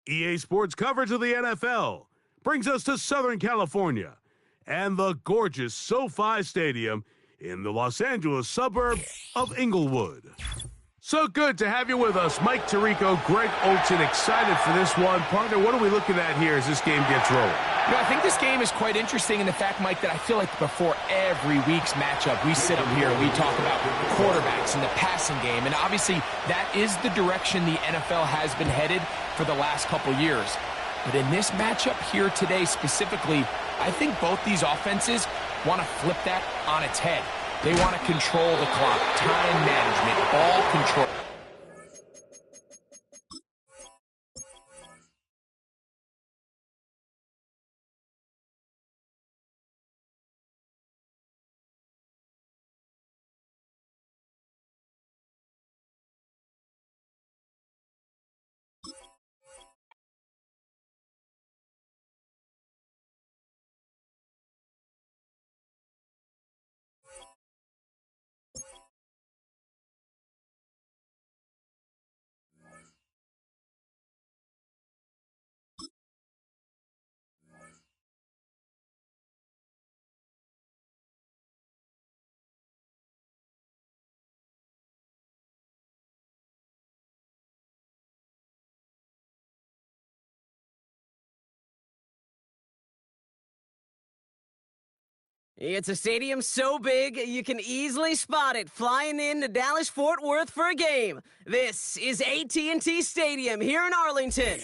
EA Sports coverage of the NFL brings us to Southern California and the gorgeous SoFi Stadium in the Los Angeles suburb of Inglewood. So good to have you with us, Mike Tirico, Greg Olson, excited for this one. Partner, what are we looking at here as this game gets rolling? I think this game is quite interesting in the fact, Mike, that I feel like before every week's matchup, we sit up here and we talk about quarterbacks and the passing game, and obviously that is the direction the NFL has been headed for the last couple years. But in this matchup here today specifically, I think both these offenses want to flip that on its head. They want to control the clock, time management, ball control. It's a stadium so big, you can easily spot it flying into Dallas-Fort Worth for a game. This is AT&T Stadium here in Arlington.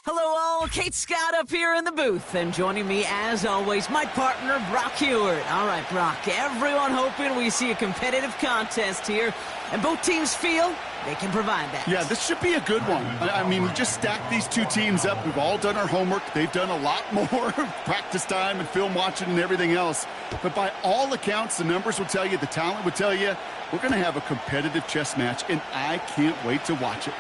Hello all, Kate Scott up here in the booth, and joining me as always, my partner, Brock Huard. All right, Brock, everyone hoping we see a competitive contest here, and both teams feel they can provide that. Yeah, this should be a good one. I mean, we just stacked these two teams up. We've all done our homework. They've done a lot more practice time and film watching and everything else. But by all accounts, the numbers will tell you, the talent will tell you, we're going to have a competitive chess match, and I can't wait to watch it.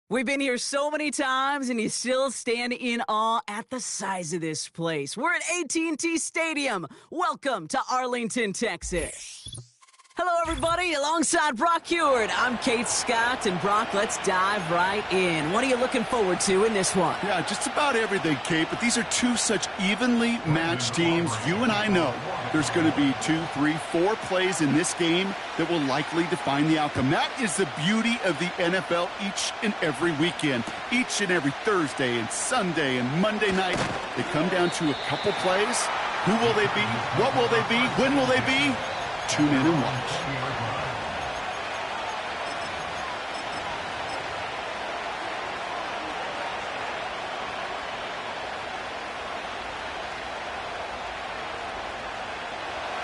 We've been here so many times, and you still stand in awe at the size of this place. We're at AT&T Stadium. Welcome to Arlington, Texas. Hello, everybody. Alongside Brock Huard, I'm Kate Scott, and Brock, let's dive right in. What are you looking forward to in this one? Yeah, just about everything, Kate, but these are two such evenly matched teams. You and I know there's going to be 2, 3, 4 plays in this game that will likely define the outcome. That is the beauty of the NFL each and every weekend. Each and every Thursday and Sunday and Monday night, they come down to a couple plays. Who will they be? What will they be? When will they be? Tune in and watch.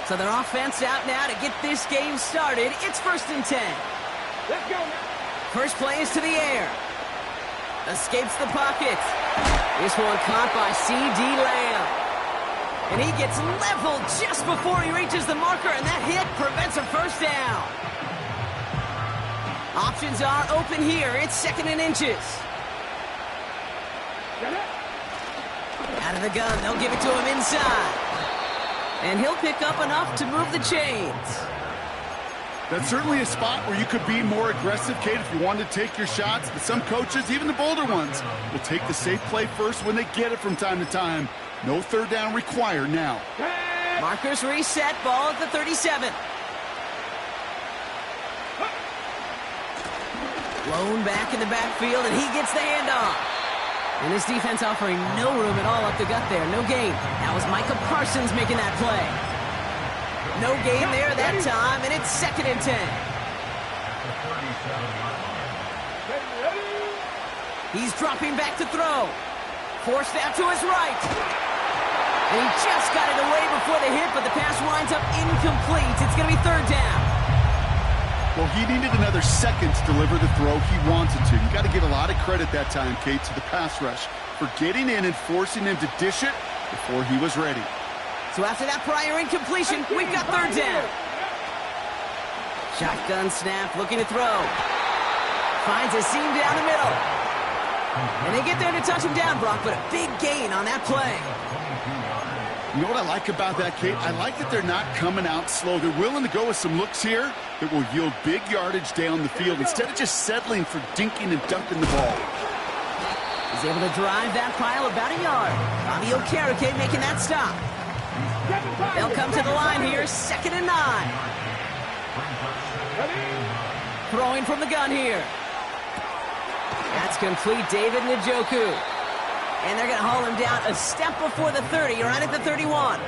So their offense out now to get this game started. It's 1st and 10. Let's go now. First play is to the air. Escapes the pocket. This one caught by C.D. Lamb. And he gets leveled just before he reaches the marker, and that hit prevents a first down. Options are open here. It's 2nd and inches. Out of the gun, they'll give it to him inside. And he'll pick up enough to move the chains. That's certainly a spot where you could be more aggressive, Kate, if you wanted to take your shots. But some coaches, even the bolder ones, will take the safe play first when they get it from time to time. No third down required now. Markers reset, ball at the 37. Blown back in the backfield, and he gets the handoff. And his defense offering no room at all up the gut there. No gain. That was Micah Parsons making that play. No gain there that time, and it's 2nd and 10. He's dropping back to throw. Forced out to his right. And he just got it away before the hit, but the pass winds up incomplete. It's going to be third down. Well, he needed another second to deliver the throw he wanted to. You got to give a lot of credit that time, Kate, to the pass rush for getting in and forcing him to dish it before he was ready. So after that prior incompletion, we've got third down. Shotgun snap, looking to throw. Finds a seam down the middle. And they get there to touch him down, Brock, but a big gain on that play. You know what I like about that, Kate? I like that they're not coming out slow. They're willing to go with some looks here that will yield big yardage down the field instead of just settling for dinking and dunking the ball. He's able to drive that pile about a yard. Bobby Okereke making that stop. They'll come to the line here, 2nd and 9. Throwing from the gun here. That's complete, David Njoku. And they're going to haul him down a step before the 30, right at the 31.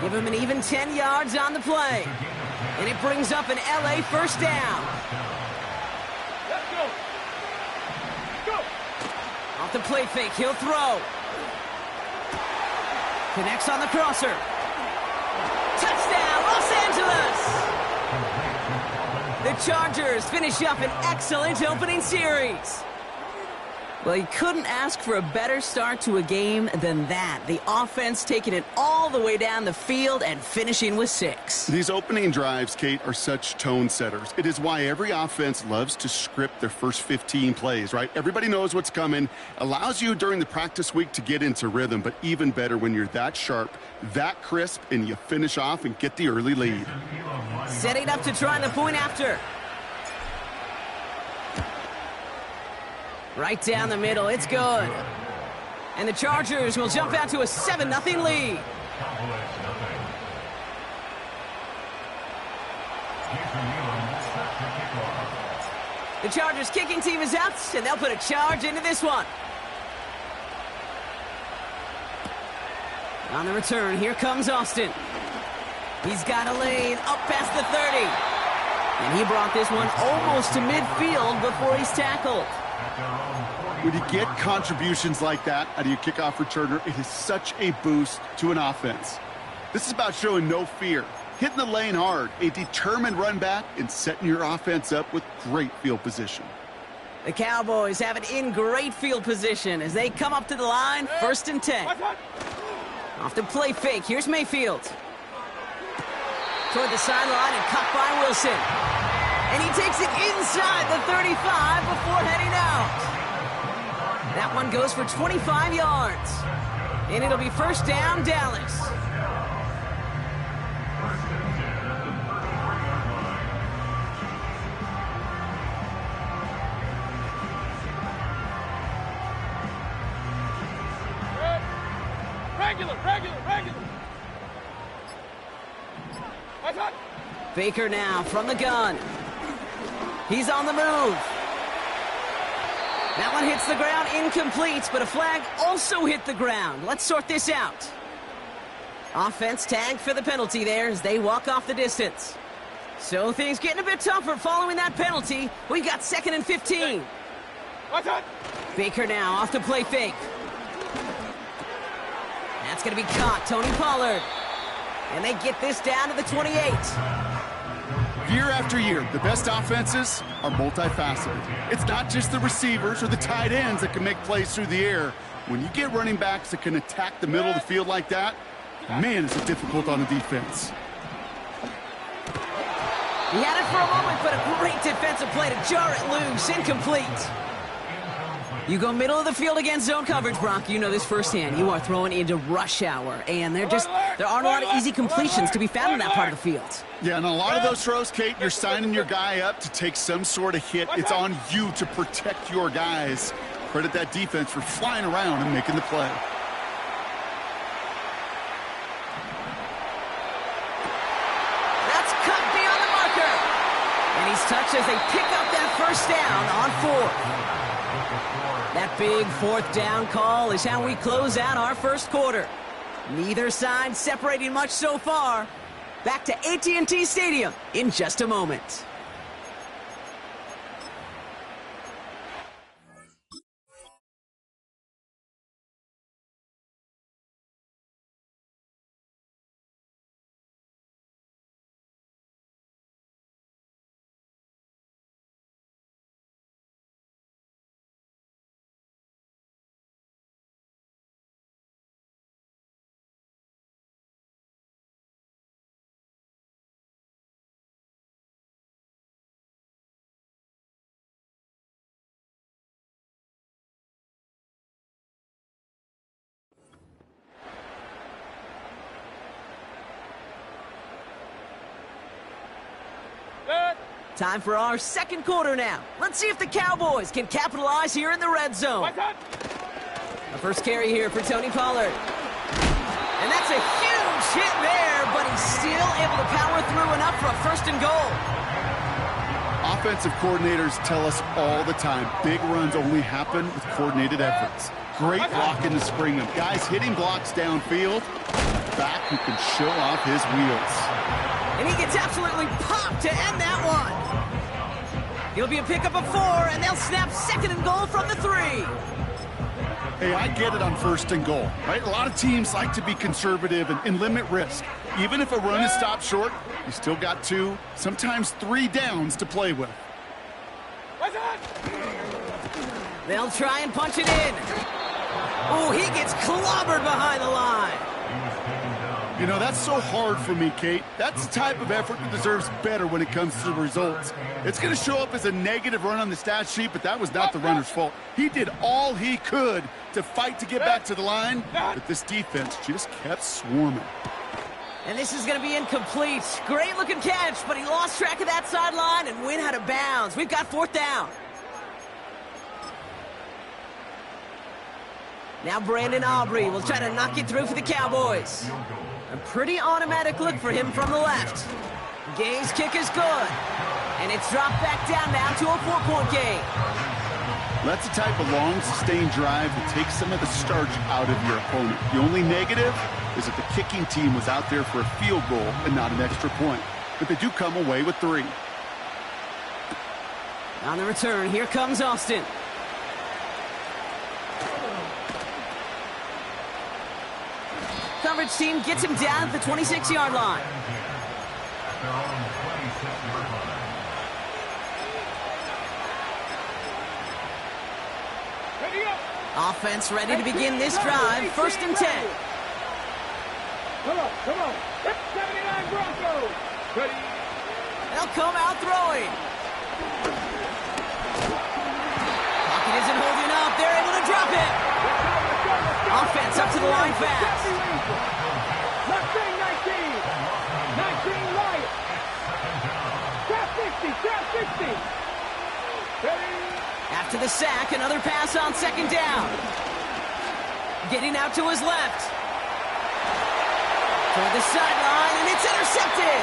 Give him an even 10 yards on the play. And it brings up an LA first down. Let's go. Go. Off the play fake, he'll throw. Connects on the crosser. Touchdown, Los Angeles! The Chargers finish up an excellent opening series. Well, you couldn't ask for a better start to a game than that. The offense taking it all the way down the field and finishing with 6. These opening drives, Kate, are such tone setters. It is why every offense loves to script their first 15 plays, right? Everybody knows what's coming. Allows you during the practice week to get into rhythm, but even better when you're that sharp, that crisp, and you finish off and get the early lead. Setting up to try the point after. Right down the middle, it's good. And the Chargers will jump out to a 7-0 lead. The Chargers kicking team is out, and they'll put a charge into this one. On the return, here comes Austin. He's got a lane up past the 30. And he brought this one almost to midfield before he's tackled. When you get contributions like that out of your kickoff returner, it is such a boost to an offense. This is about showing no fear, hitting the lane hard, a determined run back, and setting your offense up with great field position. The Cowboys have it in great field position as they come up to the line, 1st and 10. Off the play fake, here's Mayfield. Toward the sideline and caught by Wilson. And he takes it inside the 35 before heading out. That one goes for 25 yards. And it'll be first down, Dallas. Regular. Baker now from the gun. He's on the move. That one hits the ground, incomplete, but a flag also hit the ground. Let's sort this out. Offense tagged for the penalty there as they walk off the distance. So things getting a bit tougher following that penalty. We've got 2nd and 15. Baker now off the play fake. That's going to be caught, Tony Pollard. And they get this down to the 28. Year after year, the best offenses are multifaceted. It's not just the receivers or the tight ends that can make plays through the air. When you get running backs that can attack the middle of the field like that, man, is it difficult on the defense. He had it for a moment, but a great defensive play to jar it loose. Incomplete. You go middle of the field against zone coverage, Brock. You know this firsthand. You are throwing into rush hour, and there aren't a lot of easy completions to be found in that part of the field. Yeah, and a lot of those throws, Kate, you're signing your guy up to take some sort of hit. It's on you to protect your guys. Credit that defense for flying around and making the play. That's cut beyond the marker. And he's touched as they pick up that first down on 4th. That big 4th down call is how we close out our first quarter. Neither side separating much so far. Back to AT&T Stadium in just a moment. Time for our second quarter now. Let's see if the Cowboys can capitalize here in the red zone. The first carry here for Tony Pollard. And that's a huge hit there, but he's still able to power through enough for a first and goal. Offensive coordinators tell us all the time, big runs only happen with coordinated efforts. Great blocking to spring them. Guys hitting blocks downfield. Back who can show off his wheels. And he gets absolutely popped to end that one. He'll be a pickup of 4, and they'll snap second and goal from the 3. Hey, I get it on first and goal, right? A lot of teams like to be conservative and limit risk. Even if a run is stopped short, you still got 2, sometimes 3 downs to play with. They'll try and punch it in. Oh, he gets clobbered behind the line. You know, that's so hard for me, Kate. That's the type of effort that deserves better when it comes to the results. It's going to show up as a negative run on the stat sheet, but that was not the runner's fault. He did all he could to fight to get back to the line, but this defense just kept swarming. And this is going to be incomplete. Great-looking catch, but he lost track of that sideline and went out of bounds. We've got 4th down. Now Brandon Aubrey will try to knock it through for the Cowboys. A pretty automatic look for him from the left. Gay's kick is good. And it's dropped back down now to a 4-point game. That's the type of long, sustained drive that takes some of the starch out of your opponent. The only negative is that the kicking team was out there for a field goal and not an extra point. But they do come away with 3. On the return, here comes Austin. Coverage team gets him down at the 26-yard line. Offense ready to begin this drive. 1st and 10. Come on. 79 Broncos. Ready. They'll come out throwing. Pocket isn't holding up. They're able to drop it. Offense up to the line fast. Mustang 19. 19 right. Trap 60. Ready. After the sack, another pass on 2nd down. Getting out to his left. Toward the sideline, and it's intercepted.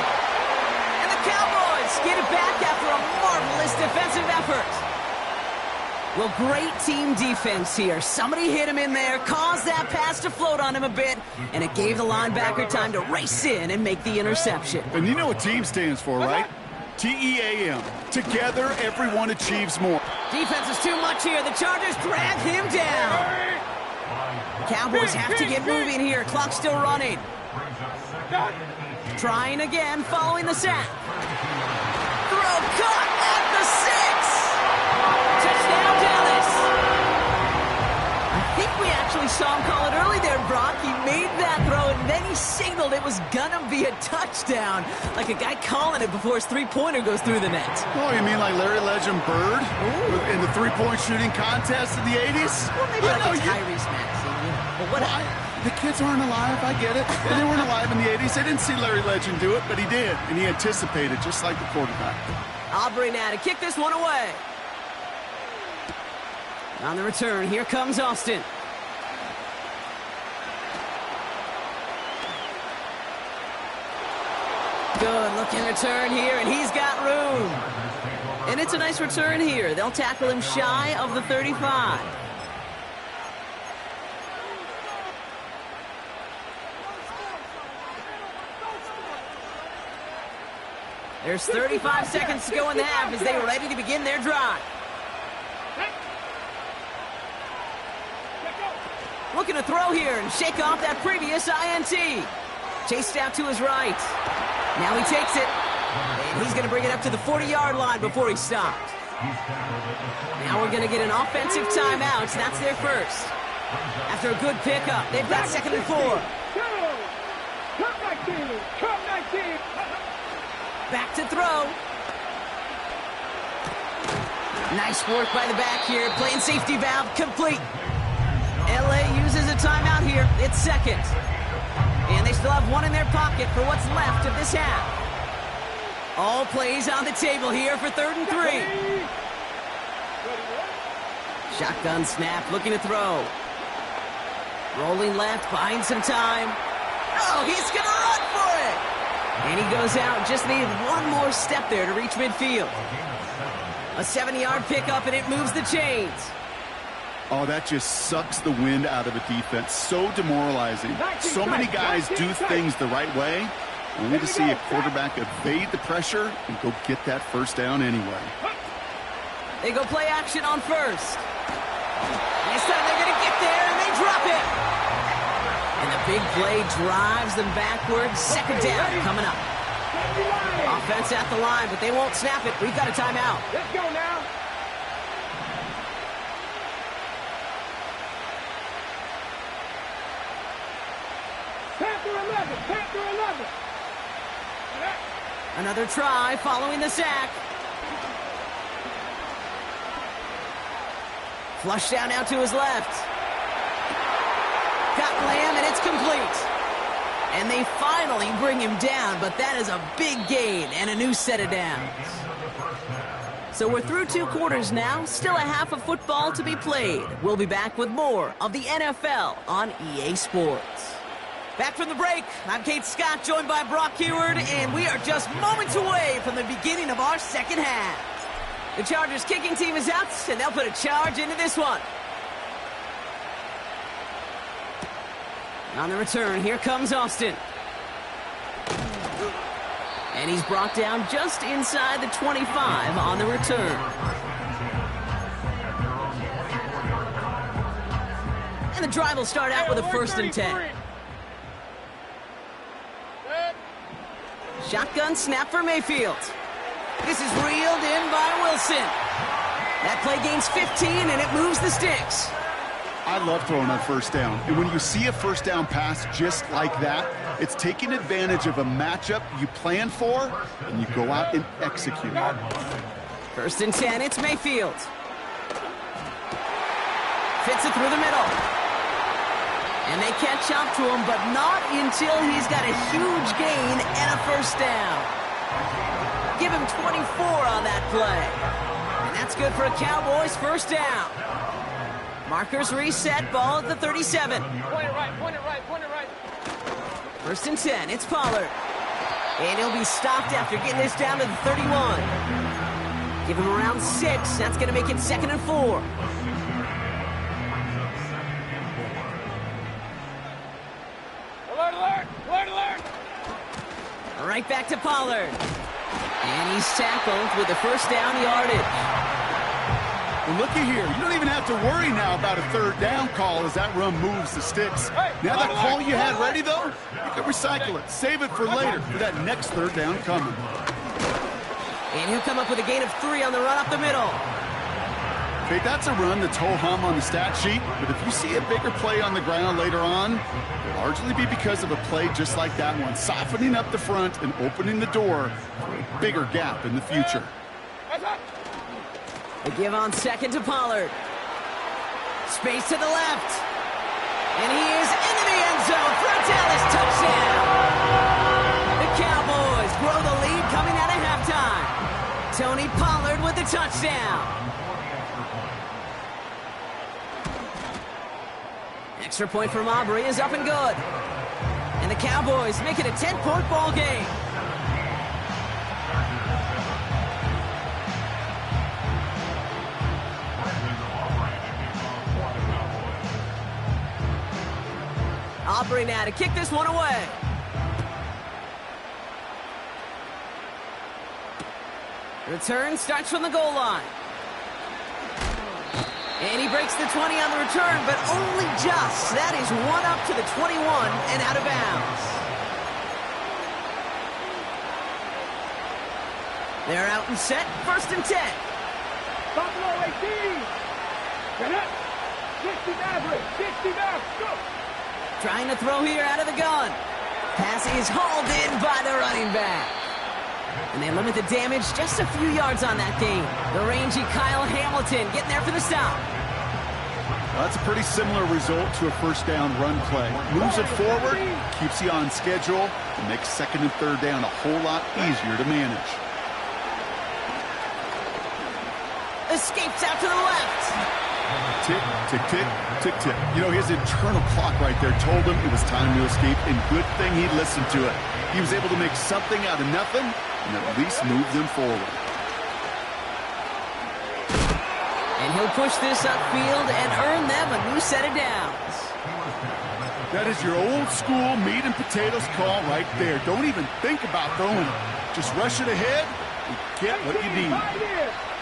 And the Cowboys get it back after a marvelous defensive effort. Well, great team defense here. Somebody hit him in there, caused that pass to float on him a bit, and it gave the linebacker time to race in and make the interception. And you know what team stands for, right? TEAM. Together, everyone achieves more. Defense is too much here. The Chargers drag him down. Cowboys have to get moving here. Clock's still running. Trying again following the sack. Throw caught at the 6. Touchdown, Dallas. I think we actually saw him call it early there, Brock. He made that throw, and then he signaled it was gonna be a touchdown. Like a guy calling it before his 3-pointer goes through the net. Oh, you mean like Larry Legend Bird in the 3-point shooting contest in the 80s? Well, maybe like a Tyrese Maxey, you know. But what? The kids aren't alive, I get it. They weren't alive in the 80s. They didn't see Larry Legend do it, but he did. And he anticipated, just like the quarterback. Aubrey now to kick this one away. On the return, here comes Austin. Good looking return here, and he's got room. And it's a nice return here. They'll tackle him shy of the 35. There's 35 seconds to go in the half as they are ready to begin their drive. Looking to throw here and shake off that previous INT. Chased out to his right. Now he takes it. And he's going to bring it up to the 40-yard line before he stopped. Now we're going to get an offensive timeout. That's their first. After a good pickup, they've got 2nd and 4. Come 19. Back to throw. Nice work by the back here. Playing safety valve complete. LA uses a timeout here. It's 2nd. And they still have one in their pocket for what's left of this half. All plays on the table here for 3rd and 3. Shotgun snap, looking to throw. Rolling left, buying some time. Oh, he's going to run for it! And he goes out, just needed one more step there to reach midfield. A 70-yard pickup, and it moves the chains. Oh, that just sucks the wind out of a defense. So demoralizing. So many guys do things the right way, only to see a quarterback evade the pressure and go get that first down anyway. They go play action on first. This time they're going to get there, and they drop it. And the big play drives them backwards. 2nd down coming up. Offense at the line, but they won't snap it. We've got a timeout. Let's go now. Panther 11. Another try following the sack. Flush down now to his left. Got Lamb, and it's complete. And they finally bring him down, but that is a big gain and a new set of downs. So we're through 2 quarters now, still a half of football to be played. We'll be back with more of the NFL on EA Sports. Back from the break, I'm Kate Scott, joined by Brock Heward, and we are just moments away from the beginning of our second half. The Chargers kicking team is out, and they'll put a charge into this one. On the return, here comes Austin. And he's brought down just inside the 25 on the return. And the drive will start out with a 1st and 10. Shotgun snap for Mayfield. This is reeled in by Wilson. That play gains 15, and it moves the sticks. I love throwing on 1st down. And when you see a 1st down pass just like that, it's taking advantage of a matchup you plan for, and you go out and execute. 1st and 10, it's Mayfield. Fits it through the middle. And they catch up to him, but not until he's got a huge gain and a 1st down. Give him 24 on that play. And that's good for a Cowboys 1st down. Markers reset, ball at the 37. Point it right. 1st and 10, it's Pollard. And he'll be stopped after getting this down to the 31. Give him around 6, that's going to make it 2nd and 4. Alert! Right back to Pollard. And he's tackled with the 1st down yardage. Well, looky here. You don't even have to worry now about a 3rd down call as that run moves the sticks. Now that call you had ready, though, you can recycle it. Save it for later for that next 3rd down coming. And he'll come up with a gain of 3 on the run up the middle. Okay, that's a run that's ho-hum on the stat sheet, but if you see a bigger play on the ground later on, it'll largely be because of a play just like that one, softening up the front and opening the door for a bigger gap in the future. They give on 2nd to Pollard. Space to the left. And he is into the end zone for a Dallas touchdown. The Cowboys grow the lead coming out of halftime. Tony Pollard with the touchdown. Extra point from Aubrey is up and good. And the Cowboys make it a 10-point ball game. Aubrey now to kick this one away. Return starts from the goal line. And he breaks the 20 on the return, but only just. That is one up to the 21 and out of bounds. They're out and set, 1st and 10. Buffalo 18. Get up. 60 average. 60 now. Go. Trying to throw here out of the gun. Pass is hauled in by the running back. And they limit the damage just a few yards on that game. The rangy Kyle Hamilton getting there for the stop. Well, that's a pretty similar result to a first down run play. Moves it forward, keeps you on schedule, and makes second and third down a whole lot easier to manage. Escapes out to the left. Tick, tick, tick, tick, tick. You know, his internal clock right there told him it was time to escape, and good thing he listened to it. He was able to make something out of nothing and at least move them forward. And he'll push this upfield and earn them a new set of downs. That is your old school meat and potatoes call right there. Don't even think about throwing it. Just rush it ahead and get what you need.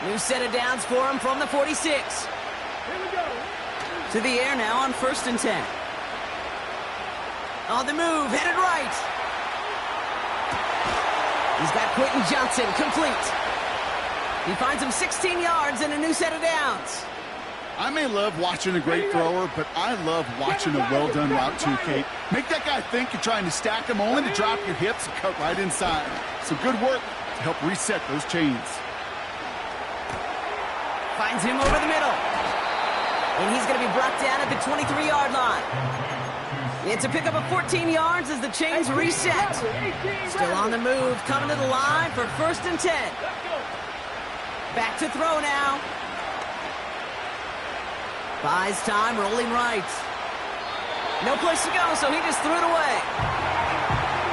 New set of downs for him from the 46. Here we go. To the air now on 1st and 10. On the move, headed right. He's got Quentin Johnson complete. He finds him 16 yards and a new set of downs. I may love watching a great thrower, but I love watching a well-done route too, Kate. Make that guy think you're trying to stack him only to drop your hips and cut right inside. So good work to help reset those chains. Finds him over the middle. And he's going to be brought down at the 23-yard line. It's a pickup of 14 yards as the chains reset. Still on the move, coming to the line for 1st and 10. Back to throw now. Buys time, rolling right. No place to go, so he just threw it away.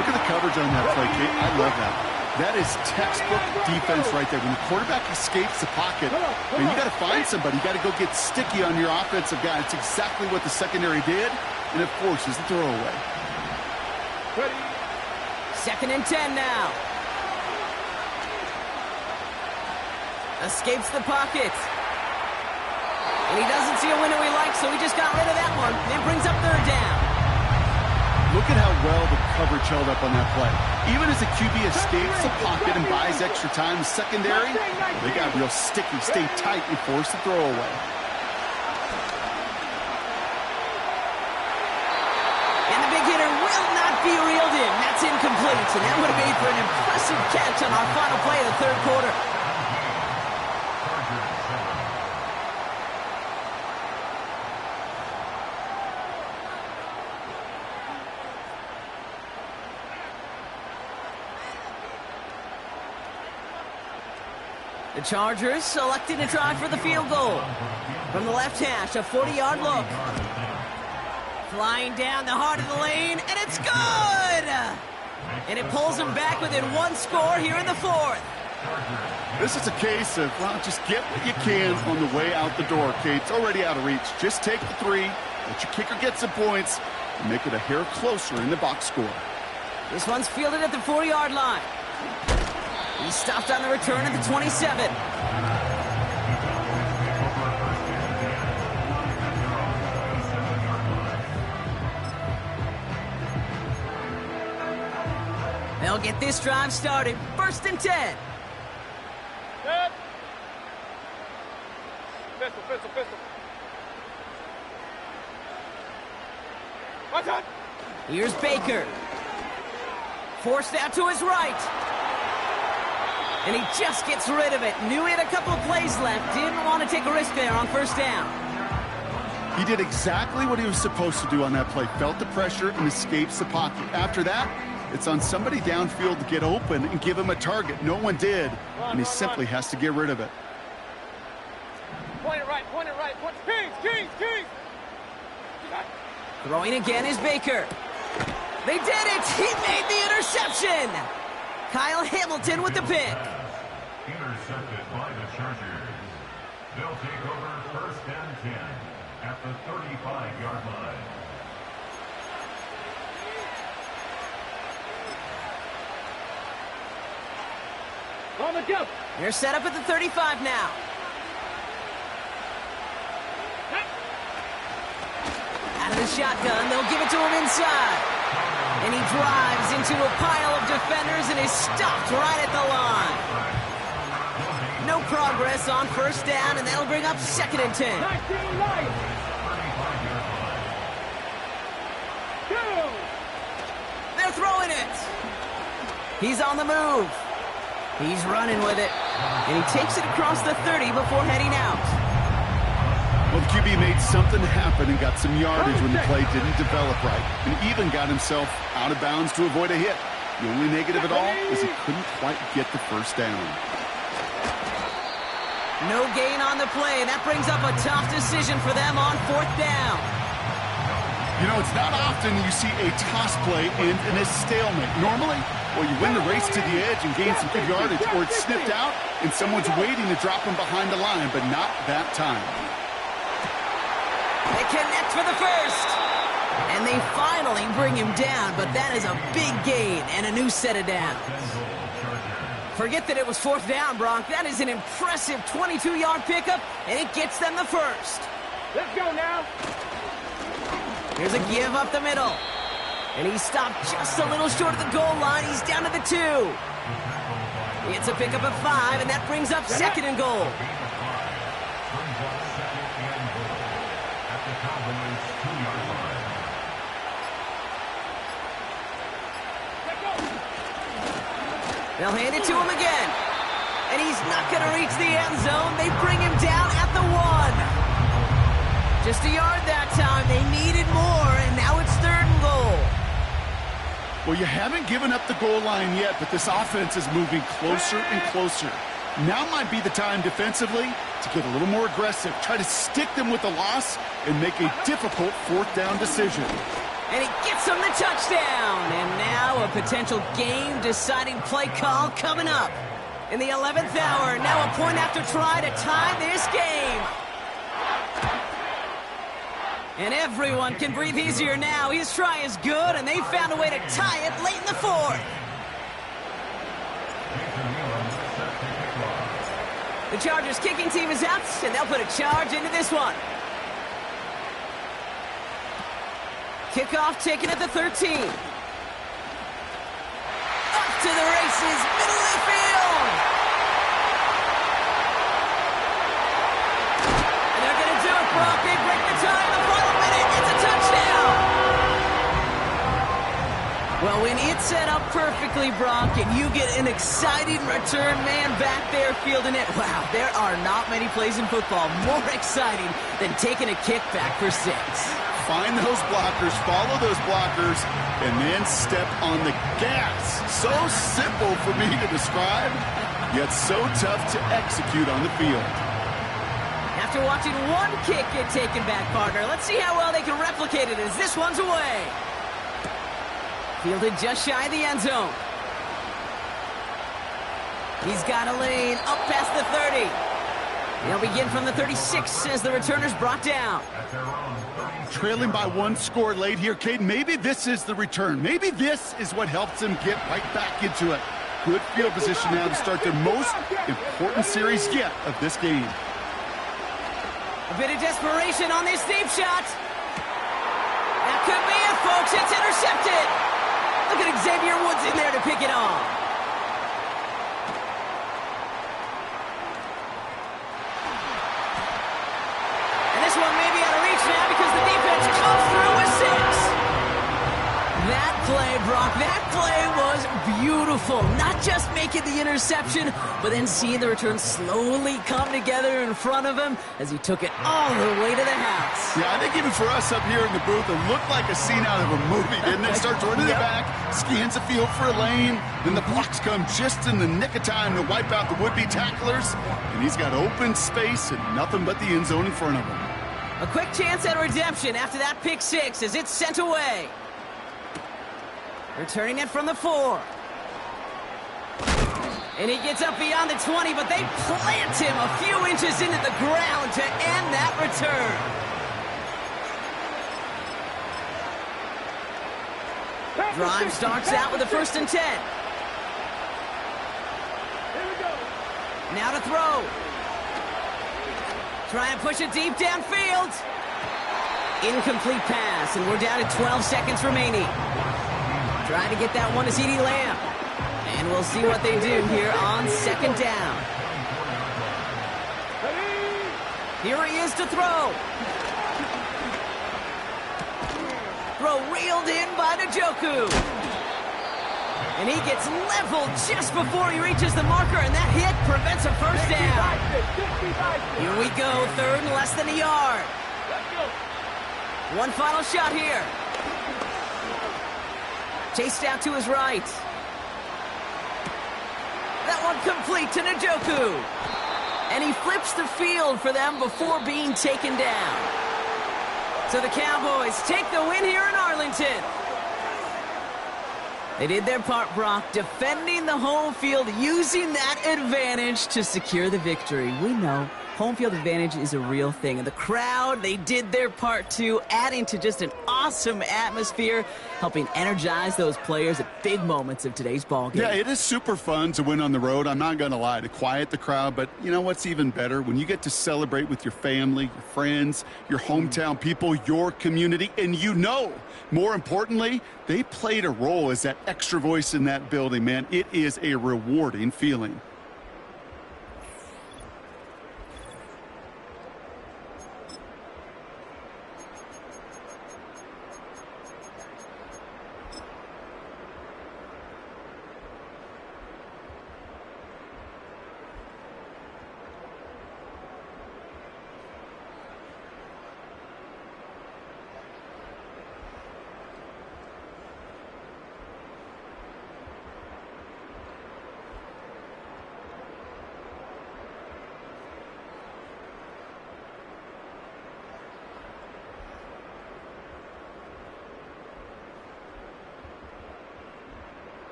Look at the coverage on that play, Kate. I love that. That is textbook defense right there. When the quarterback escapes the pocket, and you got to find somebody. You got to go get sticky on your offensive guy. It's exactly what the secondary did, and of course, is the throwaway. 2nd and 10 now. Escapes the pocket. And he doesn't see a window he likes, so he just got rid of that one. It brings up 3rd down. Look at how well the coverage held up on that play. Even as the QB escapes the pocket and buys extra time, the secondary, they got real sticky, stay tight, and force the throwaway. And the big hitter will not be reeled in. That's incomplete, and that would have made for an impressive catch on our final play of the 3rd quarter. The Chargers selecting to try for the field goal. From the left hash, a 40-yard look. Flying down the heart of the lane, and it's good! And it pulls them back within 1 score here in the 4th. This is a case of, well, just get what you can on the way out the door, Kate. It's already out of reach. Just take the 3, let your kicker get some points, and make it a hair closer in the box score. This one's fielded at the 4-yard line. He's stopped on the return at the 27. They'll get this drive started. 1st and 10. Pistol. Watch out! Here's Baker. Forced out to his right. And he just gets rid of it. Knew he had a couple of plays left. Didn't want to take a risk there on 1st down. He did exactly what he was supposed to do on that play. Felt the pressure and escapes the pocket. After that, it's on somebody downfield to get open and give him a target. No one did, and he simply has to get rid of it. Point it right. Kings! Throwing again is Baker. They did it! He made the interception! Kyle Hamilton with the pick. Intercepted by the Chargers. They'll take over 1st and 10 at the 35-yard line. On the jump. They're set up at the 35 now. Out of the shotgun, they'll give it to him inside. And he drives into a pile of defenders and is stopped right at the line. No progress on 1st down, and that'll bring up 2nd and 10. 19 light. They're throwing it. He's on the move. He's running with it. And he takes it across the 30 before heading out. Well, the QB made something happen and got some yardage when the play didn't develop right, and even got himself out of bounds to avoid a hit. The only negative at all is he couldn't quite get the first down. No gain on the play, and that brings up a tough decision for them on 4th down. You know, it's not often you see a toss play end in a stalemate. Normally, well, you win the race to the edge and gain some good yardage, or it's snipped out and someone's waiting to drop him behind the line, but not that time. They connect for the first. And they finally bring him down, but that is a big gain and a new set of downs. Forget that it was 4th down, Bronk. That is an impressive 22-yard pickup, and it gets them the first. Let's go now. Here's a give up the middle. And he stopped just a little short of the goal line. He's down to the 2. It's a pickup of 5, and that brings up 2nd and goal. They'll hand it to him again. And he's not going to reach the end zone. They bring him down at the 1. Just a yard that time. They needed more, and now it's 3rd and goal. Well, you haven't given up the goal line yet, but this offense is moving closer and closer. Now might be the time defensively to get a little more aggressive, try to stick them with the loss, and make a difficult 4th down decision. And he gets him the touchdown. And now a potential game-deciding play call coming up. In the 11th hour, now a point after try to tie this game. And everyone can breathe easier now. His try is good, and they found a way to tie it late in the 4th. The Chargers kicking team is out, and they'll put a charge into this one. Kickoff taken at the 13. Up to the races, middle of the field. And they're going to do it, Brock. They break the tie in the final minute. It's a touchdown. Well, when it's set up perfectly, Brock, and you get an exciting return man back there fielding it, wow, there are not many plays in football more exciting than taking a kickback for 6. Find those blockers, follow those blockers, and then step on the gas. So simple for me to describe, yet so tough to execute on the field. After watching one kick get taken back, partner, let's see how well they can replicate it as this one's away. Fielded just shy of the end zone. He's got a lane up past the 30. They'll begin from the 36 as the returner's brought down. Trailing by 1 score late here, Cade. Maybe this is the return. Maybe this is what helps them get right back into it. Good field position now to start their most important series yet of this game. A bit of desperation on this deep shot. That could be it, folks. It's intercepted. Look at Xavier Woods in there to pick it off. This one may be out of reach now because the defense comes through with 6. That play, Brock, that play was beautiful. Not just making the interception, but then seeing the return slowly come together in front of him as he took it all the way to the house. Yeah, I think even for us up here in the booth, it looked like a scene out of a movie, didn't it? Starts running it back, scans the field for a lane, then the blocks come just in the nick of time to wipe out the would-be tacklers, and he's got open space and nothing but the end zone in front of him. A quick chance at redemption after that pick 6 as it's sent away. Returning it from the 4. And he gets up beyond the 20, but they plant him a few inches into the ground to end that return. Drive starts out with a 1st and 10. Now to throw. Try and push it deep downfield. Incomplete pass, and we're down to 12 seconds remaining. Trying to get that one to CeeDee Lamb. And we'll see what they do here on 2nd down. Here he is to throw. Throw reeled in by Njoku. And he gets leveled just before he reaches the marker, and that hit prevents a 1st down. Here we go, 3rd and less than a yard. One final shot here. Chased out to his right. That one complete to Njoku. And he flips the field for them before being taken down. So the Cowboys take the win here in Arlington. They did their part, Brock, defending the home field, using that advantage to secure the victory. We know home field advantage is a real thing. And the crowd, they did their part too, adding to just an awesome atmosphere, helping energize those players at big moments of today's ballgame. Yeah, it is super fun to win on the road. I'm not going to lie, to quiet the crowd. But you know what's even better? When you get to celebrate with your family, your friends, your hometown people, your community, and you know, more importantly, they played a role as that extra voice in that building, man. It is a rewarding feeling.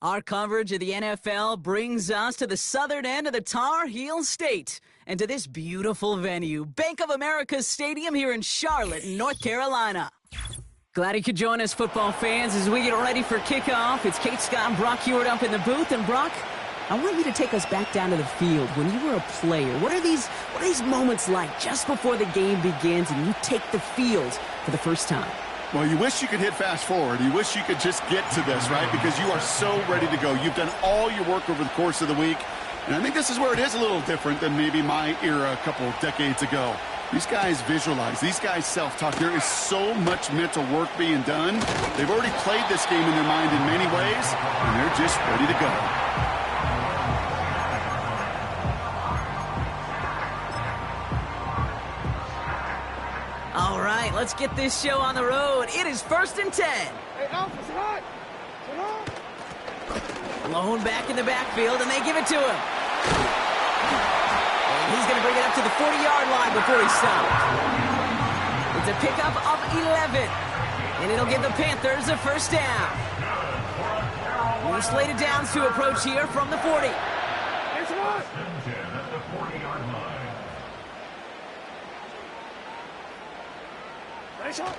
Our coverage of the NFL brings us to the southern end of the Tar Heel State and to this beautiful venue, Bank of America Stadium here in Charlotte, North Carolina. Glad you could join us, football fans, as we get ready for kickoff. It's Kate Scott and Brock Huard up in the booth. And Brock, I want you to take us back down to the field. When you were a player, what are these moments like just before the game begins and you take the field for the first time? Well, you wish you could hit fast forward. You wish you could just get to this, right? Because you are so ready to go. You've done all your work over the course of the week. And I think this is where it is a little different than maybe my era a couple decades ago. These guys visualize. These guys self-talk. There is so much mental work being done. They've already played this game in their mind in many ways, and they're just ready to go. All right, let's get this show on the road. It is 1st and 10. Hey, Alpha, sit on. Sit on. Lone back in the backfield, and they give it to him. And he's going to bring it up to the 40-yard line before he's stopped. It's a pickup of 11, and it'll give the Panthers a first down. New slated downs to approach here from the 40. It's on. At the 40-yard line. Nice shot.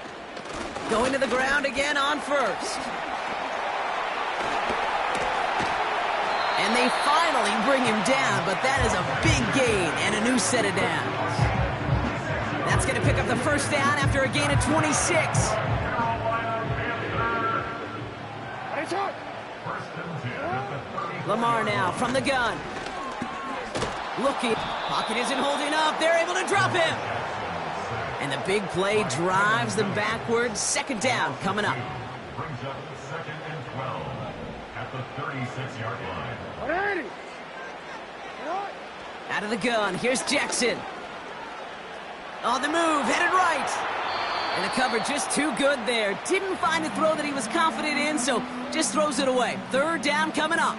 Going to the ground again on first. And they finally bring him down, but that is a big gain and a new set of downs. That's going to pick up the first down after a gain of 26. Nice shot. Lamar now from the gun. Looking. Pocket isn't holding up. They're able to drop him. And the big play drives them backwards. Second down coming up. Brings up 2nd and 12 at the 36-yard line. Out of the gun, here's Jackson. On the move, headed right. And the cover just too good there. Didn't find a throw that he was confident in, so just throws it away. Third down coming up.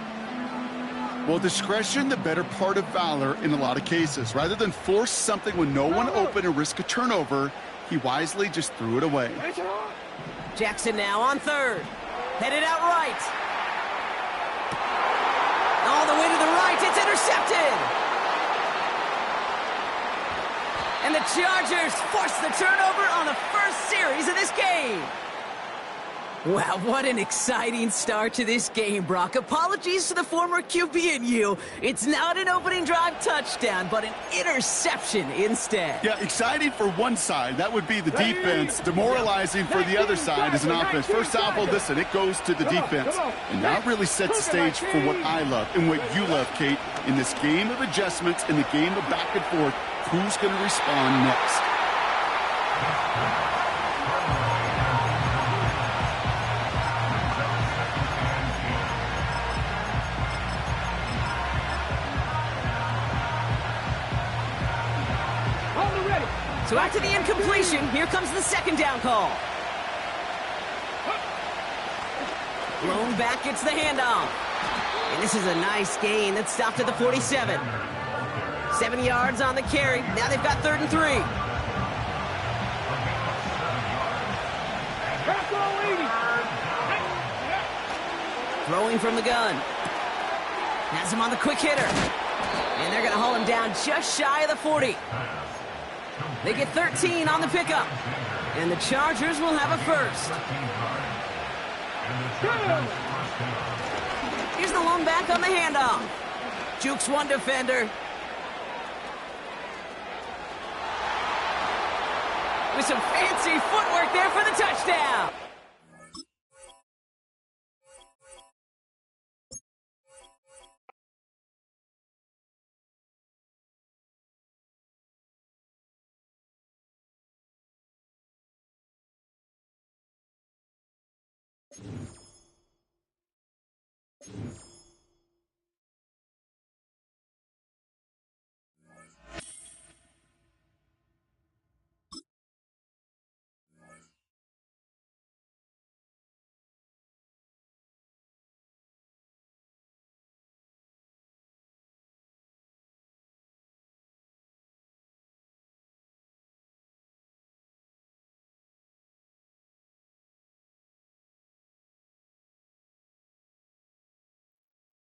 Well, discretion, the better part of valor in a lot of cases. Rather than force something when no one open and risk a turnover, he wisely just threw it away. Jackson now on third. Headed out right. All the way to the right. It's intercepted. And the Chargers force the turnover on the first series of this game. Wow, what an exciting start to this game, Brock. Apologies to the former QB and you. It's not an opening drive touchdown, but an interception instead. Yeah, exciting for one side. That would be the defense. Demoralizing for the other side as an offense. First half, well, listen, it goes to the defense. And that really sets the stage for what I love and what you love, Kate, in this game of adjustments, in the game of back and forth. Who's going to respond next? So after the incompletion, here comes the second down call. Blown back gets the handoff. And this is a nice gain that stopped at the 47. 7 yards on the carry. Now they've got 3rd and 3. Throwing from the gun. Has him on the quick hitter. And they're going to haul him down just shy of the 40. They get 13 on the pickup. And the Chargers will have a first. Here's the lone back on the handoff. Jukes one defender. With some fancy footwork there for the touchdown.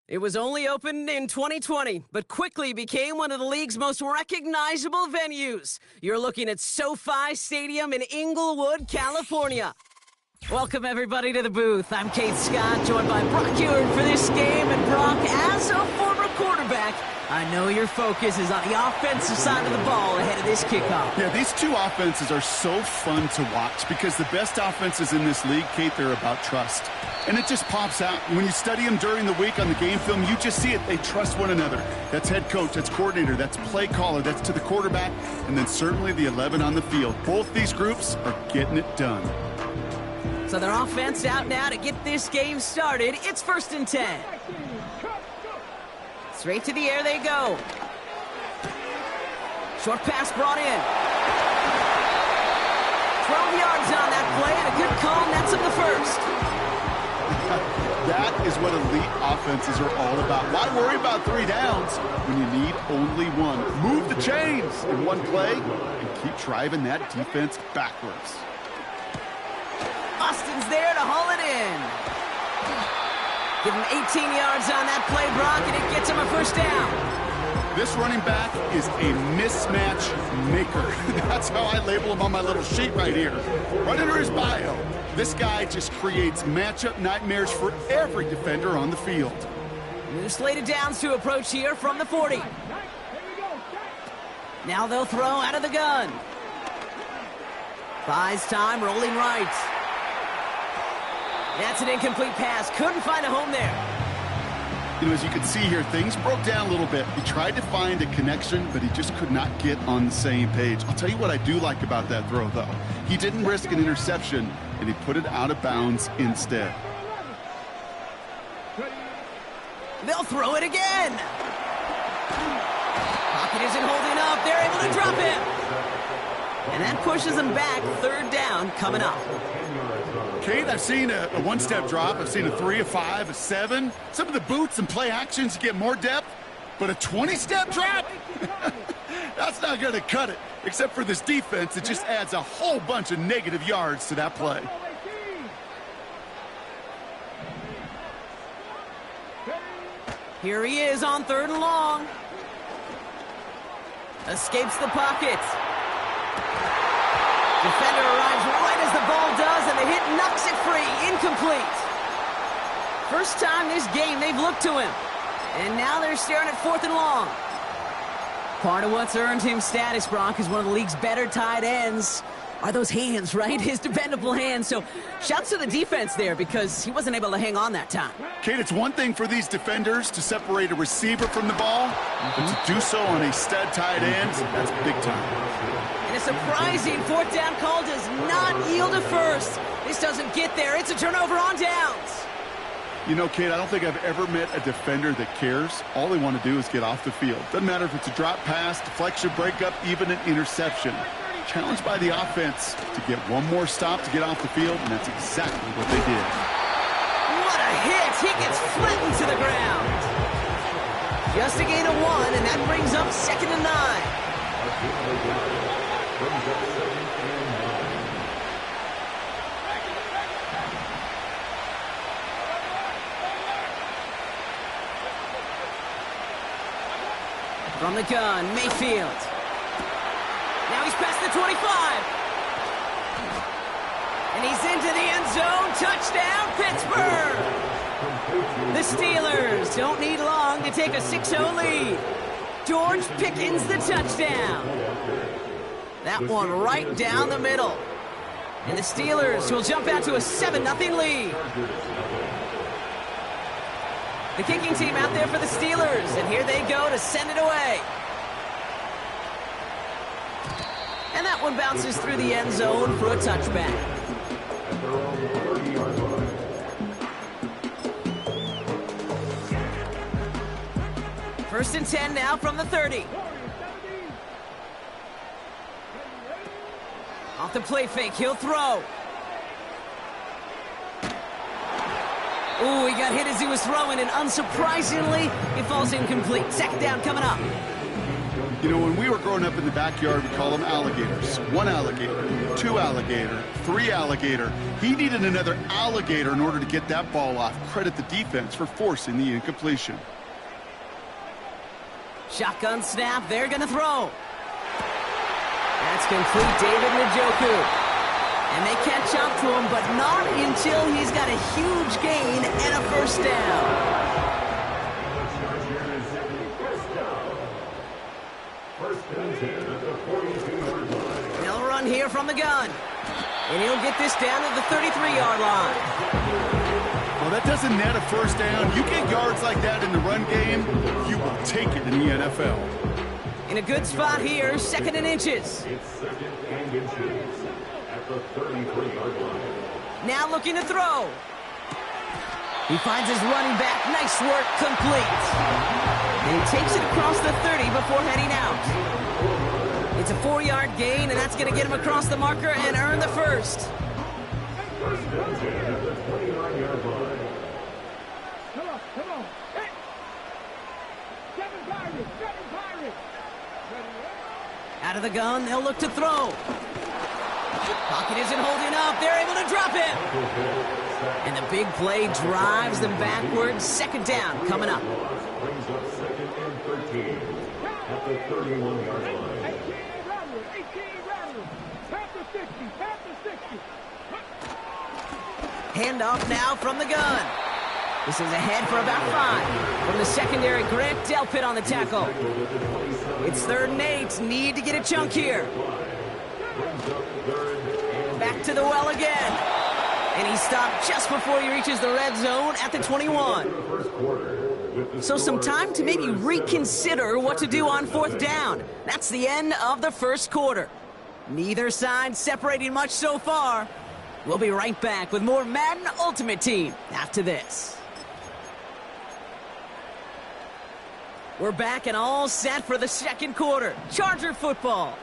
It was only opened in 2020, but quickly became one of the league's most recognizable venues. You're looking at SoFi Stadium in Inglewood, California. Welcome, everybody, to the booth. I'm Kate Scott, joined by Brock Ewert for this game. And Brock, as a former quarterback, I know your focus is on the offensive side of the ball ahead of this kickoff. Yeah, these two offenses are so fun to watch because the best offenses in this league, Kate, they're about trust. And it just pops out. When you study them during the week on the game film, you just see it. They trust one another. That's head coach, that's coordinator, that's play caller, that's to the quarterback, and then certainly the 11 on the field. Both these groups are getting it done. So their offense out now to get this game started. It's 1st and 10. Straight to the air they go. Short pass brought in. 12 yards on that play, and a good call nets him the first. That is what elite offenses are all about. Why worry about 3 downs when you need only one? Move the chains in one play and keep driving that defense backwards. Austin's there to haul it in. Give him 18 yards on that play, Brock, and it gets him a first down. This running back is a mismatch maker. That's how I label him on my little sheet right here. Right under his bio. This guy just creates matchup nightmares for every defender on the field. New slated downs to approach here from the 40. Now they'll throw out of the gun. Buys time, rolling right. That's an incomplete pass. Couldn't find a home there. As you can see here, things broke down a little bit. He tried to find a connection, but he just could not get on the same page. I'll tell you what I do like about that throw, though. He didn't risk an interception, and he put it out of bounds instead. They'll throw it again. Pocket isn't holding up. They're able to drop him. And that pushes them back. Third down coming up. Kate, I've seen a one-step drop. I've seen a 3, a 5, a 7. Some of the boots and play actions get more depth, but a 20-step drop? That's not going to cut it. Except for this defense, it just adds a whole bunch of negative yards to that play. Here he is on 3rd and long. Escapes the pocket. Defender arrives right as the ball does, and the hit knocks it free. Incomplete. First time this game they've looked to him. And now they're staring at 4th and long. Part of what's earned him status, Brock, is one of the league's better tight ends. Are those hands, right? His dependable hands. So shouts to the defense there because he wasn't able to hang on that time. Kate, it's one thing for these defenders to separate a receiver from the ball, but to do so on a stud tight end, that's big time. And a surprising 4th down call does not yield a first. This doesn't get there. It's a turnover on downs. Kate, I don't think I've ever met a defender that cares. All they want to do is get off the field. Doesn't matter if it's a drop pass, deflection, breakup, even an interception. Challenged by the offense to get one more stop to get off the field, and that's exactly what they did. What a hit! He gets flattened to the ground. Just a gain of 1, and that brings up 2nd and 9. From the gun, Mayfield. Now he's past the 25. And he's into the end zone. Touchdown, Pittsburgh! The Steelers don't need long to take a 6-0 lead. George Pickens the touchdown. That one right down the middle. And the Steelers will jump out to a 7-0 lead. The kicking team out there for the Steelers, and here they go to send it away. And that one bounces through the end zone for a touchback. First and 10 now from the 30. Off the play fake, he'll throw. Ooh, he got hit as he was throwing, and unsurprisingly, he falls incomplete. 2nd down coming up. When we were growing up in the backyard, we call them alligators. 1 alligator, 2 alligator, 3 alligator. He needed another alligator in order to get that ball off. Credit the defense for forcing the incompletion. Shotgun snap, they're going to throw. That's complete, David Njoku. And they catch up to him, but not until he's got a huge gain and a first down. They'll run here from the gun. And he'll get this down to the 33-yard line. Well, that doesn't net a first down. You get yards like that in the run game, you will take it in the NFL. In a good spot here, 2nd and inches. It's 2nd and inches. The 33-yard line. Now looking to throw. He finds his running back. Nice work, complete. And he takes it across the 30 before heading out. It's a 4-yard gain, and that's going to get him across the marker and earn the first. First and 10 at the 29-yard line. Come on. Hey. 7 Pirates. Out of the gun, they'll look to throw. Pocket isn't holding up. They're able to drop him. And the big play drives them backwards. 2nd down coming up. Brings up 2nd and 13 at the 31-yard line. 18 Rattler. Past the 60. Handoff now from the gun. This is ahead for about 5. From the secondary, Grant Delpit on the tackle. It's 3rd and 8. Need to get a chunk here. Back to the well again. And he stopped just before he reaches the red zone at the 21. First quarter, So some time to maybe reconsider what to do on 4th down. That's the end of the first quarter. Neither side separating much so far. We'll be right back with more Madden Ultimate Team after this. We're back and all set for the second quarter. Charger football.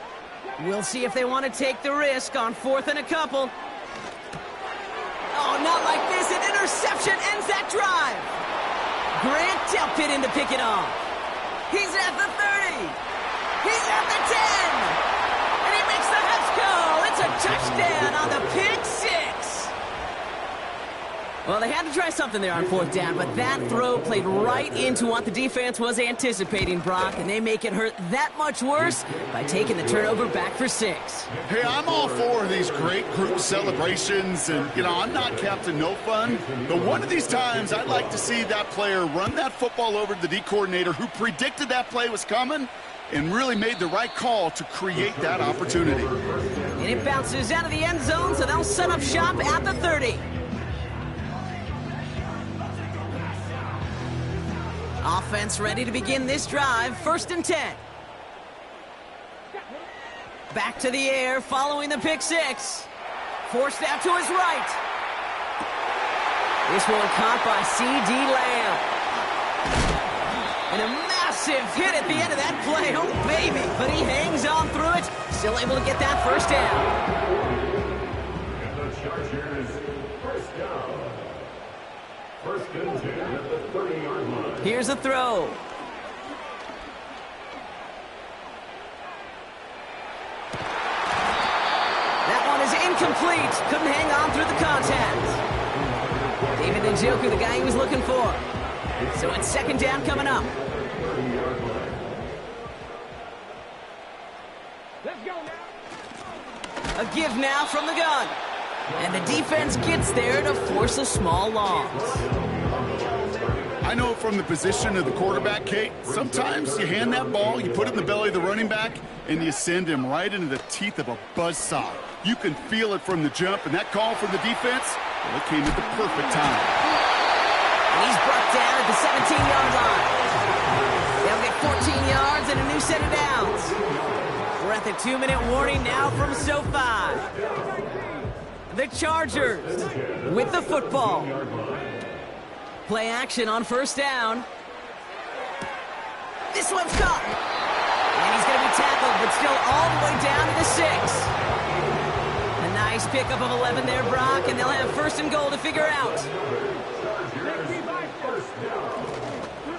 We'll see if they want to take the risk on 4th and a couple. Oh, not like this. An interception ends that drive. Grant Delpit in to pick it off. He's at the 30. He's at the 10. And he makes the Husk goal. It's a touchdown on the pick six. Well, they had to try something there on 4th down, but that throw played right into what the defense was anticipating, Brock, and they make it hurt that much worse by taking the turnover back for 6. Hey, I'm all for these great group celebrations, and, I'm not Captain No Fun, but one of these times I'd like to see that player run that football over to the D coordinator who predicted that play was coming and really made the right call to create that opportunity. And it bounces out of the end zone, so they'll set up shop at the 30. Offense ready to begin this drive. 1st and 10. Back to the air following the pick six. Forced out to his right. This one caught by C.D. Lamb. And a massive hit at the end of that play. Oh, baby. But he hangs on through it. Still able to get that first down. And the Chargers, first down. 1st and 10 at the 30-yard line. Here's a throw. That one is incomplete. Couldn't hang on through the contact. David Njoku, the guy he was looking for. So it's 2nd down coming up. Let's go now. A give now from the gun. And the defense gets there to force a small loss. I know from the position of the quarterback, Kate, sometimes you hand that ball, you put it in the belly of the running back, and you send him right into the teeth of a buzzsaw. You can feel it from the jump, and that call from the defense, well, it came at the perfect time. And he's brought down at the 17-yard line. They'll get 14 yards and a new set of downs. We're at the 2-minute warning now from SoFi. The Chargers with the football. Play action on 1st down. This one's caught. And he's going to be tackled, but still all the way down to the 6. A nice pickup of 11 there, Brock, and they'll have 1st and goal to figure out.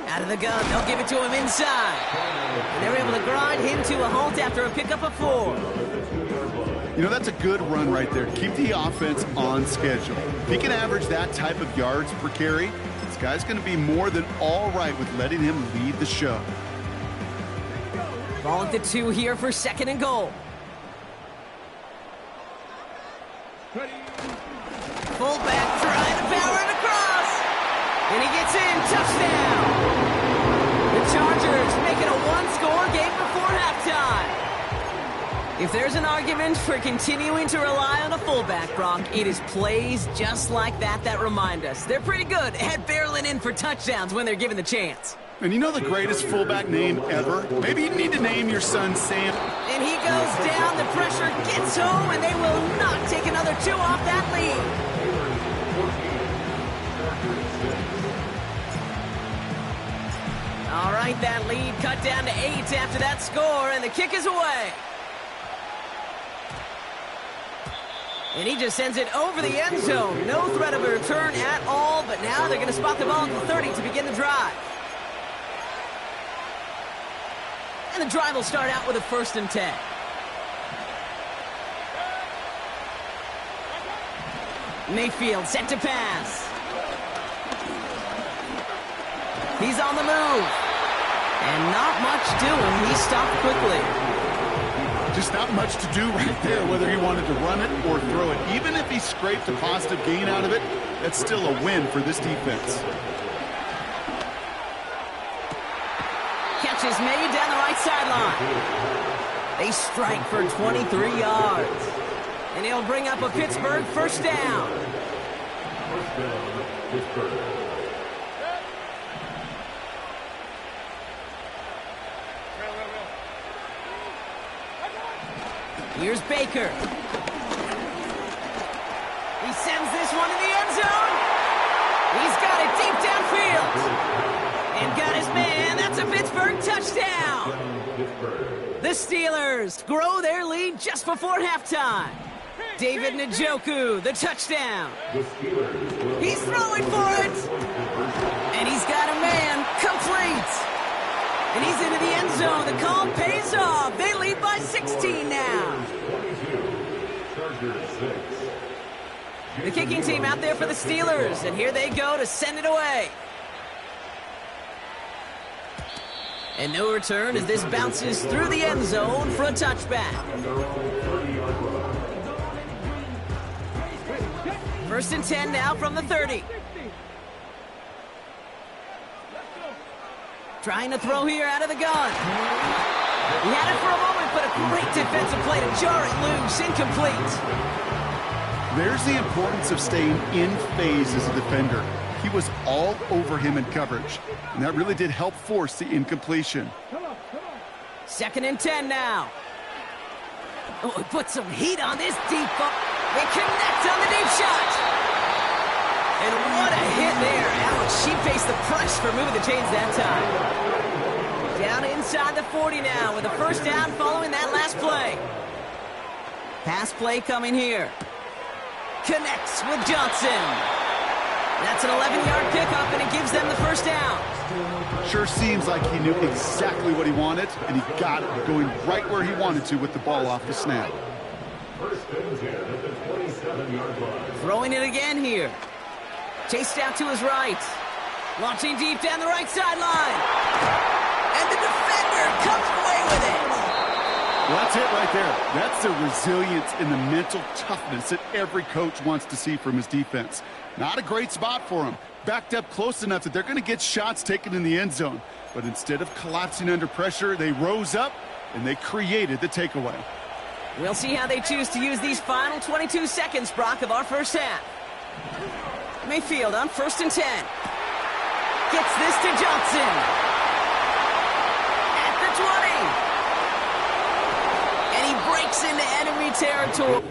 Out of the gun, they'll give it to him inside. And they're able to grind him to a halt after a pickup of 4. That's a good run right there. Keep the offense on schedule. If he can average that type of yards per carry, this guy's going to be more than all right with letting him lead the show. Ball at the 2 here for 2nd and goal. Fullback trying to power it across. And he gets in. Touchdown. The Chargers making a one-score game before halftime. If there's an argument for continuing to rely on a fullback, Brock, it is plays just like that that remind us. They're pretty good at barreling in for touchdowns when they're given the chance. And you know the greatest fullback name ever? Maybe you need to name your son Sam. And he goes down, the pressure gets home, and they will not take another 2 off that lead. All right, that lead cut down to 8 after that score, and the kick is away. And he just sends it over the end zone. No threat of a return at all, but now they're going to spot the ball at the 30 to begin the drive. And the drive will start out with a 1st and 10. Mayfield set to pass. He's on the move. And not much doing. He stopped quickly. Just not much to do right there, whether he wanted to run it or throw it. Even if he scraped a positive gain out of it, that's still a win for this defense. Catch is made down the right sideline. They strike for 23 yards. And he'll bring up a Pittsburgh 1st down. 1st down, Pittsburgh. 1 Here's Baker. He sends this one in the end zone. He's got it deep downfield. And got his man. That's a Pittsburgh touchdown. The Steelers grow their lead just before halftime. David Njoku, the touchdown. He's throwing for it. And he's got a man complete. And he's into the end zone. The call pays off. They lead by 16 now. The kicking team out there for the Steelers. And here they go to send it away. And no return as this bounces through the end zone for a touchback. First and 10 now from the 30. Trying to throw here out of the gun. He had it for a moment, but a great defensive play to jar it loose. Incomplete. There's the importance of staying in phase as a defender. He was all over him in coverage, and that really did help force the incompletion. Second and 10 now. Oh, he put some heat on this deep ball. They connect on the deep shot. And what a hit there. Ouch, she faced the price for moving the chains that time. Down inside the 40 now with a first down following that last play. Pass play coming here. Connects with Johnson. That's an 11-yard pickup, and it gives them the first down. Sure seems like he knew exactly what he wanted, and he got it going right where he wanted to with the ball off the snap. First and 10 at the 27-yard line. Throwing it again here. Chased out to his right. Launching deep down the right sideline. And the defender comes away with it. Well, that's it right there. That's the resilience and the mental toughness that every coach wants to see from his defense. Not a great spot for him. Backed up close enough that they're going to get shots taken in the end zone. But instead of collapsing under pressure, they rose up and they created the takeaway. We'll see how they choose to use these final 22 seconds, Brock, of our first half. Mayfield on first and 10. Gets this to Johnson. At the 20. And he breaks into enemy territory.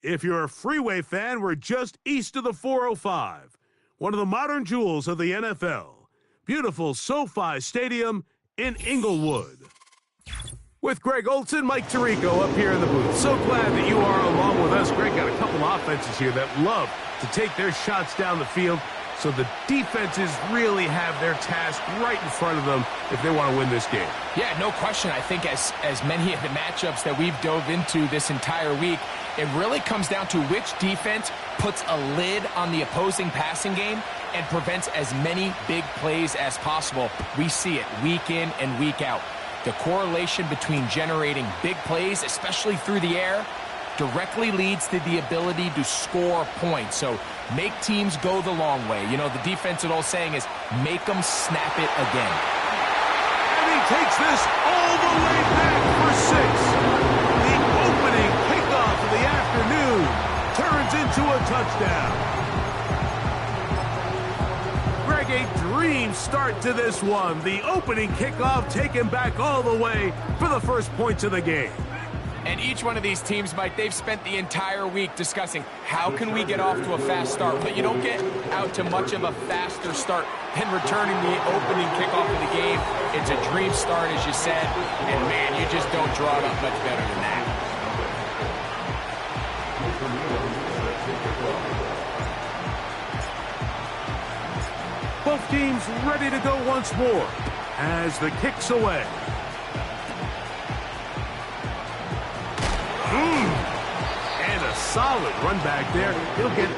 If you're a Freeway fan, we're just east of the 405, one of the modern jewels of the NFL. Beautiful SoFi Stadium in Inglewood. With Greg Olson, Mike Tirico up here in the booth. So glad that you are along with us. Greg got a couple offenses here that love to take their shots down the field, so the defenses really have their task right in front of them if they want to win this game. Yeah, no question. I think as many of the matchups that we've dove into this entire week, it really comes down to which defense puts a lid on the opposing passing game and prevents as many big plays as possible. We see it week in and week out. The correlation between generating big plays, especially through the air, directly leads to the ability to score points. So make teams go the long way. You know, the defensive old saying is, make them snap it again. And he takes this all the way back for 6. The opening kickoff of the afternoon turns into a touchdown. Greg, a dream start to this one. The opening kickoff taken back all the way for the first points of the game. And each one of these teams, Mike, they've spent the entire week discussing how can we get off to a fast start. But you don't get out to much of a faster start than returning the opening kickoff of the game. It's a dream start, as you said. And, man, you just don't draw it up much better than that. Both teams ready to go once more as the kick's away. And a solid run back there. He'll get it.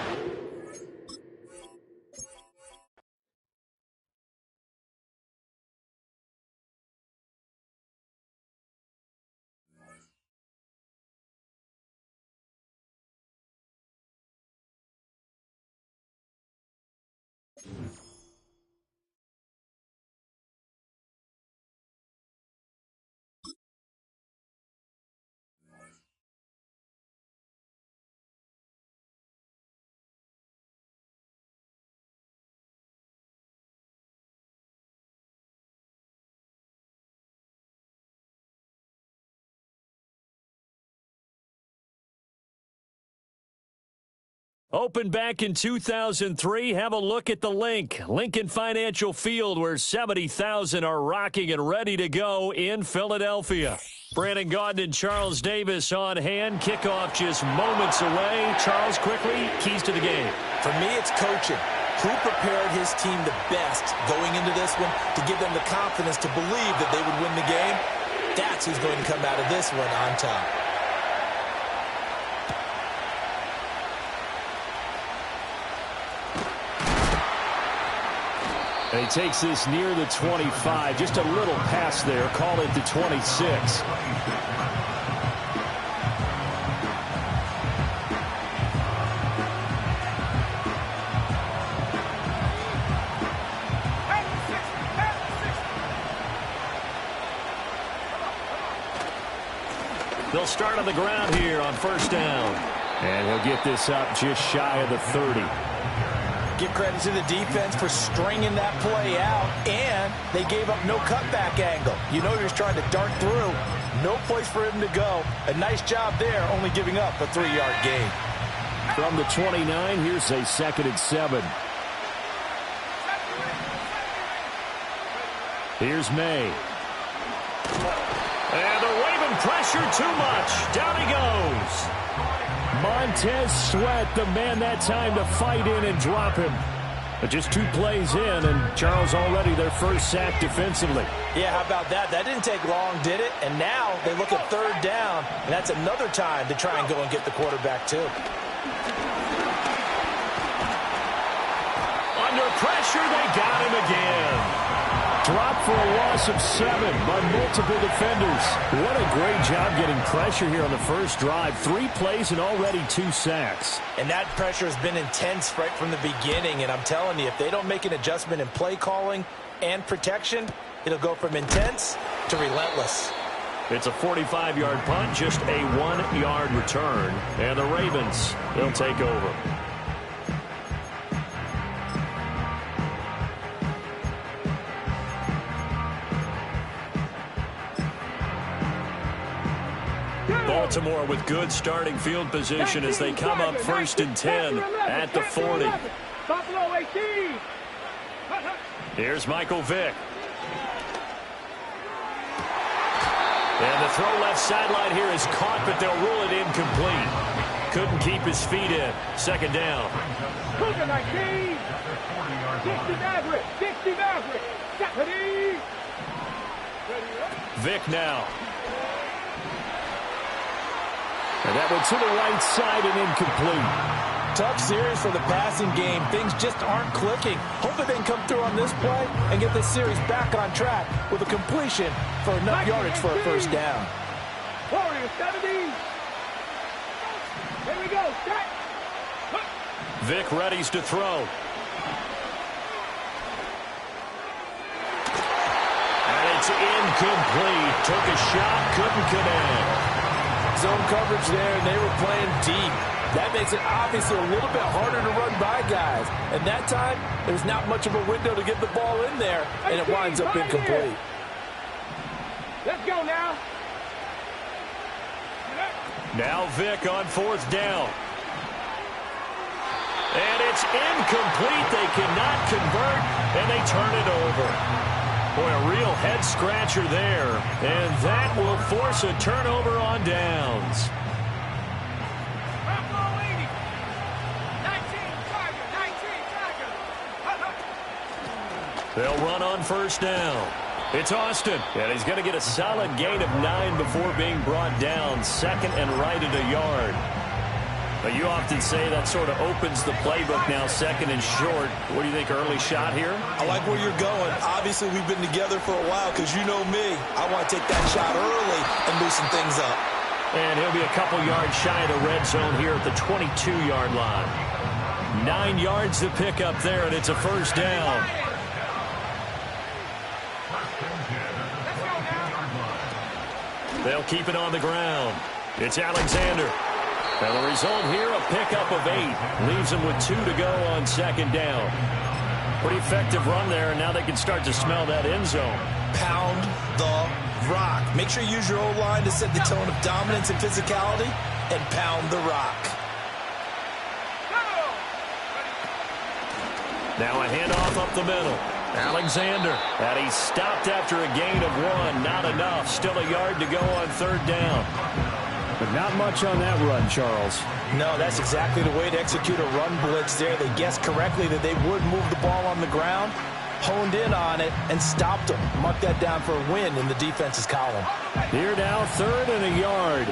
Opened back in 2003, have a look at the link. Lincoln Financial Field, where 70,000 are rocking and ready to go in Philadelphia. Brandon Gaudin and Charles Davis on hand. Kickoff just moments away. Charles, quickly, keys to the game. For me, it's coaching. Who prepared his team the best going into this one to give them the confidence to believe that they would win the game? That's who's going to come out of this one on top. And he takes this near the 25. Just a little pass there. Call it the 26. They'll start on the ground here on first down. And he'll get this up just shy of the 30. Give credit to the defense for stringing that play out, and they gave up no cutback angle. You know you're trying to dart through. No place for him to go. A nice job there, only giving up a 3-yard gain. From the 29, here's a 2nd and 7. Here's May. And the Raven pressure too much. Down he goes. Montez Sweat, the man that time to fight in and drop him. But just 2 plays in, and Charles already their first sack defensively. Yeah, how about that? That didn't take long, did it? And now they look at 3rd down, and that's another time to try and go and get the quarterback, too. Under pressure, they got him again. Dropped for a loss of 7 by multiple defenders. What a great job getting pressure here on the first drive. 3 plays and already 2 sacks. And that pressure has been intense right from the beginning. And I'm telling you, if they don't make an adjustment in play calling and protection, it'll go from intense to relentless. It's a 45-yard punt, just a 1-yard return. And the Ravens, they'll take over. Baltimore with good starting field position as they come up 1st and 10 at the 40. Buffalo 18. Here's Michael Vick. And the throw left sideline here is caught, but they'll rule it incomplete. Couldn't keep his feet in. 2nd down. Cougar 19. 60 Maverick. 60 Maverick. Stephanie. Vick now. And that one to the right side and incomplete. Tough series for the passing game. Things just aren't clicking. Hopefully they can come through on this play and get this series back on track with a completion for enough yardage for a first down. Warriors 70. Here we go. Set. Vick readies to throw. And it's incomplete. Took a shot, couldn't connect. Zone coverage there, and they were playing deep. That makes it obviously a little bit harder to run by guys. And that time, there's not much of a window to get the ball in there, and it winds up incomplete. Let's go now. Now Vick on 4th down. And it's incomplete. They cannot convert, and they turn it over. Boy, a real head-scratcher there. And that will force a turnover on downs. They'll run on 1st down. It's Austin. And he's going to get a solid gain of 9 before being brought down. 2nd and right at a yard. But you often say that sort of opens the playbook now, 2nd and short. What do you think, early shot here? I like where you're going. Obviously, we've been together for a while because you know me. I want to take that shot early and loosen things up. And he'll be a couple yards shy of the red zone here at the 22-yard line. 9 yards to pick up there, and it's a first down. They'll keep it on the ground. It's Alexander. And the result here, a pickup of 8. Leaves them with 2 to go on 2nd down. Pretty effective run there, and now they can start to smell that end zone. Pound the rock. Make sure you use your O-line to set the tone of dominance and physicality, and pound the rock. Now a handoff up the middle. Alexander. And he stopped after a gain of 1. Not enough. Still a yard to go on 3rd down. But not much on that run, Charles. No, that's exactly the way to execute a run blitz there. They guessed correctly that they would move the ball on the ground, honed in on it, and stopped them. Mark that down for a win in the defense's column. Here now, 3rd and a yard.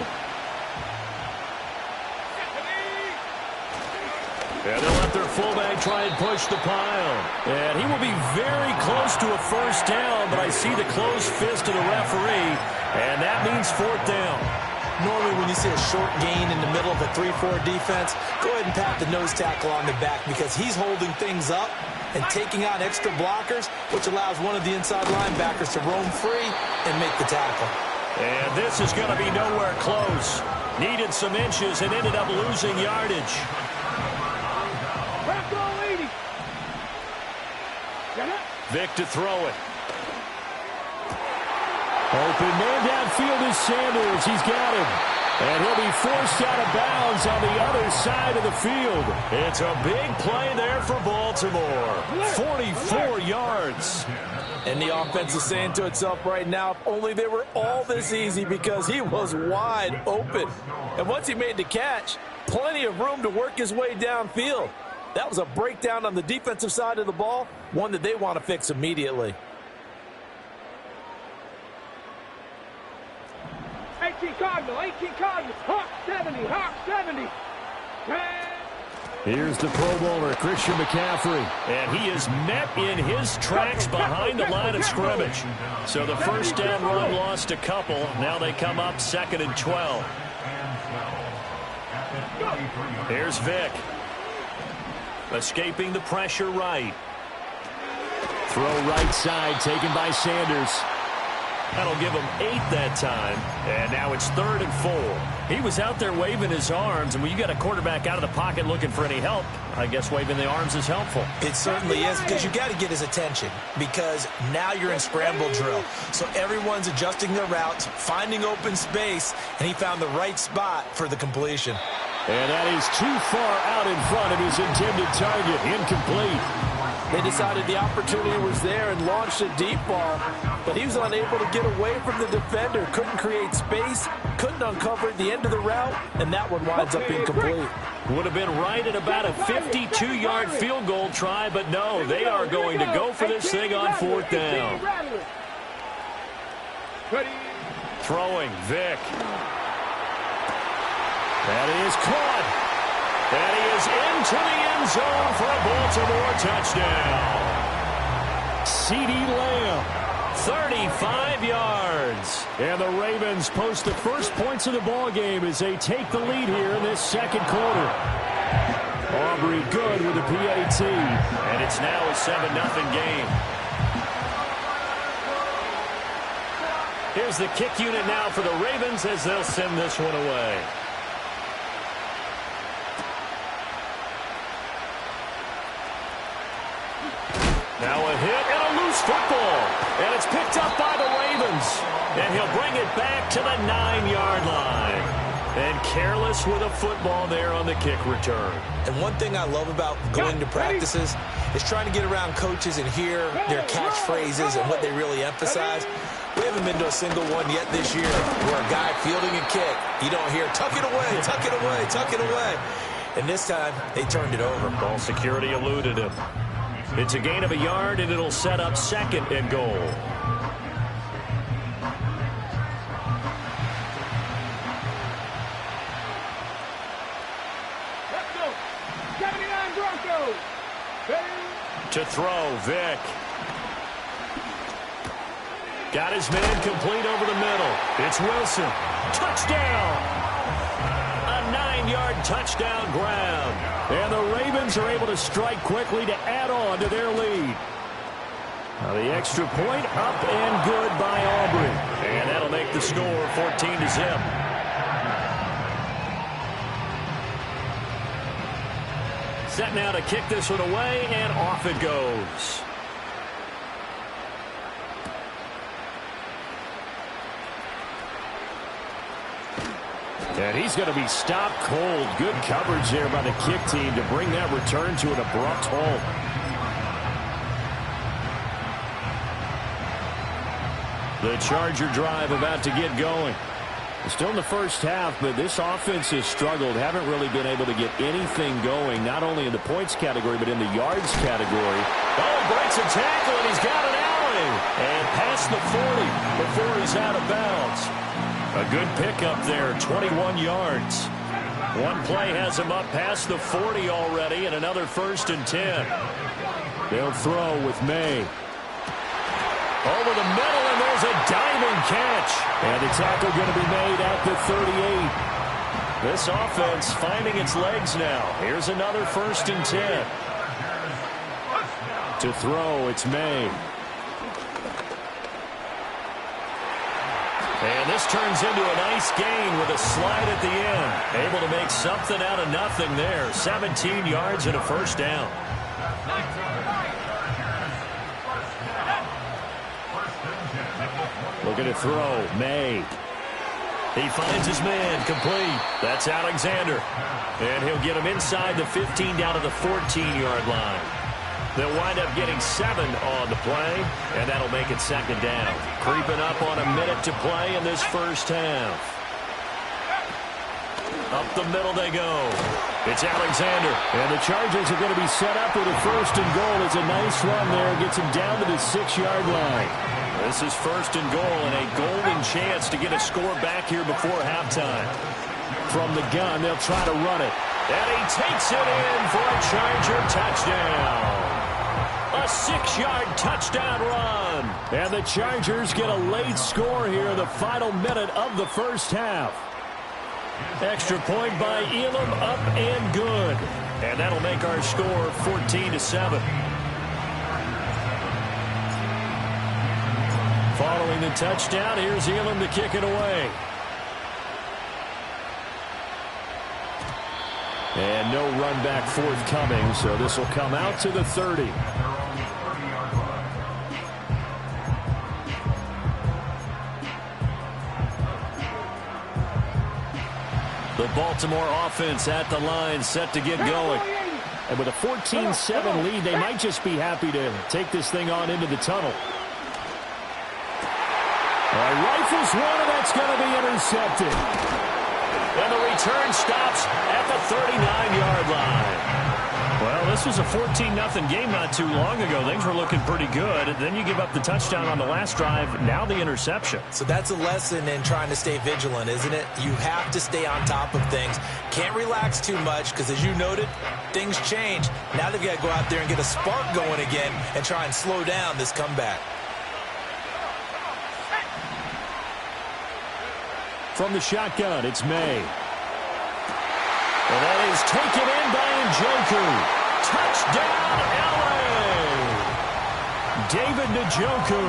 And they'll let their fullback try and push the pile. And he will be very close to a first down, but I see the closed fist of the referee, and that means fourth down. Normally when you see a short gain in the middle of a 3-4 defense, go ahead and pat the nose tackle on the back because he's holding things up and taking on extra blockers, which allows one of the inside linebackers to roam free and make the tackle. And this is going to be nowhere close. Needed some inches and ended up losing yardage. Vic to throw it. Open man downfield is Sanders. He's got him. And he'll be forced out of bounds on the other side of the field. It's a big play there for Baltimore. 44 yards. And the offense is saying to itself right now, if only they were all this easy because he was wide open. And once he made the catch, plenty of room to work his way downfield. That was a breakdown on the defensive side of the ball, one that they want to fix immediately. 18 Cardinal, Hawk 70, Hawk 70. Here's the Pro Bowler, Christian McCaffrey. And he is met in his tracks behind the line of scrimmage. So the first down run lost a couple. Now they come up 2nd and 12. Here's Vic. Escaping the pressure right. Throw right side taken by Sanders. That'll give him 8 that time. And now it's 3rd and 4. He was out there waving his arms, and when you got a quarterback out of the pocket looking for any help, I guess waving the arms is helpful. It certainly is, because you got to get his attention, because now you're in scramble drill. So everyone's adjusting their routes, finding open space, and he found the right spot for the completion. And that is too far out in front of his intended target. Incomplete. They decided the opportunity was there and launched a deep ball, but he was unable to get away from the defender, couldn't create space, couldn't uncover at the end of the route, and that one winds up incomplete. Would have been right at about a 52-yard field goal try, but no, they are going to go for this thing on 4th down. Throwing, Vic. That is caught. And he is into the end zone for a Baltimore touchdown. CeeDee Lamb, 35 yards. And the Ravens post the first points of the ball game as they take the lead here in this second quarter. Aubrey good with the PAT. And it's now a 7-0 game. Here's the kick unit now for the Ravens as they'll send this one away. Now a hit and a loose football. And it's picked up by the Ravens. And he'll bring it back to the 9-yard line. And careless with a football there on the kick return. And one thing I love about going to practices is trying to get around coaches and hear their catchphrases and what they really emphasize. We haven't been to a single one yet this year where a guy fielding a kick, you don't hear, tuck it away, tuck it away, tuck it away. And this time, they turned it over. Ball security eluded him. It's a gain of a yard, and it'll set up 2nd and goal. Let's go. 79 Broncos. To throw, Vic. Got his man complete over the middle. It's Wilson. Touchdown! A 9-yard touchdown grab. And the Ravens are able to strike quickly to add on to their lead. Now the extra point up and good by Aubrey. And that'll make the score 14-0. Set now to kick this one away, and off it goes. And he's going to be stopped cold. Good coverage there by the kick team to bring that return to an abrupt halt. The Charger drive about to get going. Still in the first half, but this offense has struggled. Haven't really been able to get anything going, not only in the points category, but in the yards category. Oh, breaks a tackle, and he's got an alley. And past the 40 before he's out of bounds. A good pickup there, 21 yards. One play has him up past the 40 already, and another 1st and 10. They'll throw with May. Over the middle, and there's a diving catch. And the tackle going to be made at the 38. This offense finding its legs now. Here's another 1st and 10. To throw, it's May. And this turns into a nice gain with a slide at the end. Able to make something out of nothing there. 17 yards and a 1st down. Looking to throw, May. He finds his man, complete. That's Alexander. And he'll get him inside the 15 down to the 14-yard line. They'll wind up getting 7 on the play, and that'll make it 2nd down. Creeping up on a minute to play in this 1st half. Up the middle they go. It's Alexander. And the Chargers are going to be set up with a 1st and goal. It's a nice run there. Gets him down to the 6-yard line. This is 1st and goal and a golden chance to get a score back here before halftime. From the gun, they'll try to run it. And he takes it in for a Charger touchdown. A 6-yard touchdown run. And the Chargers get a late score here in the final minute of the 1st half. Extra point by Elam, up and good. And that'll make our score 14-7. Following the touchdown, here's Elam to kick it away. And no run back forthcoming, so this will come out to the 30. The Baltimore offense at the line, set to get going. And with a 14-7 lead, they might just be happy to take this thing on into the tunnel. Rifles one, and that's going to be intercepted. And the return stops at the 39-yard line. Well, this was a 14-0 game not too long ago. Things were looking pretty good. And then you give up the touchdown on the last drive. Now the interception. So that's a lesson in trying to stay vigilant, isn't it? You have to stay on top of things. Can't relax too much because, as you noted, things change. Now they've got to go out there and get a spark going again and try and slow down this comeback. From the shotgun, it's May. And that is taken in by Njoku. Touchdown, LA! David Njoku,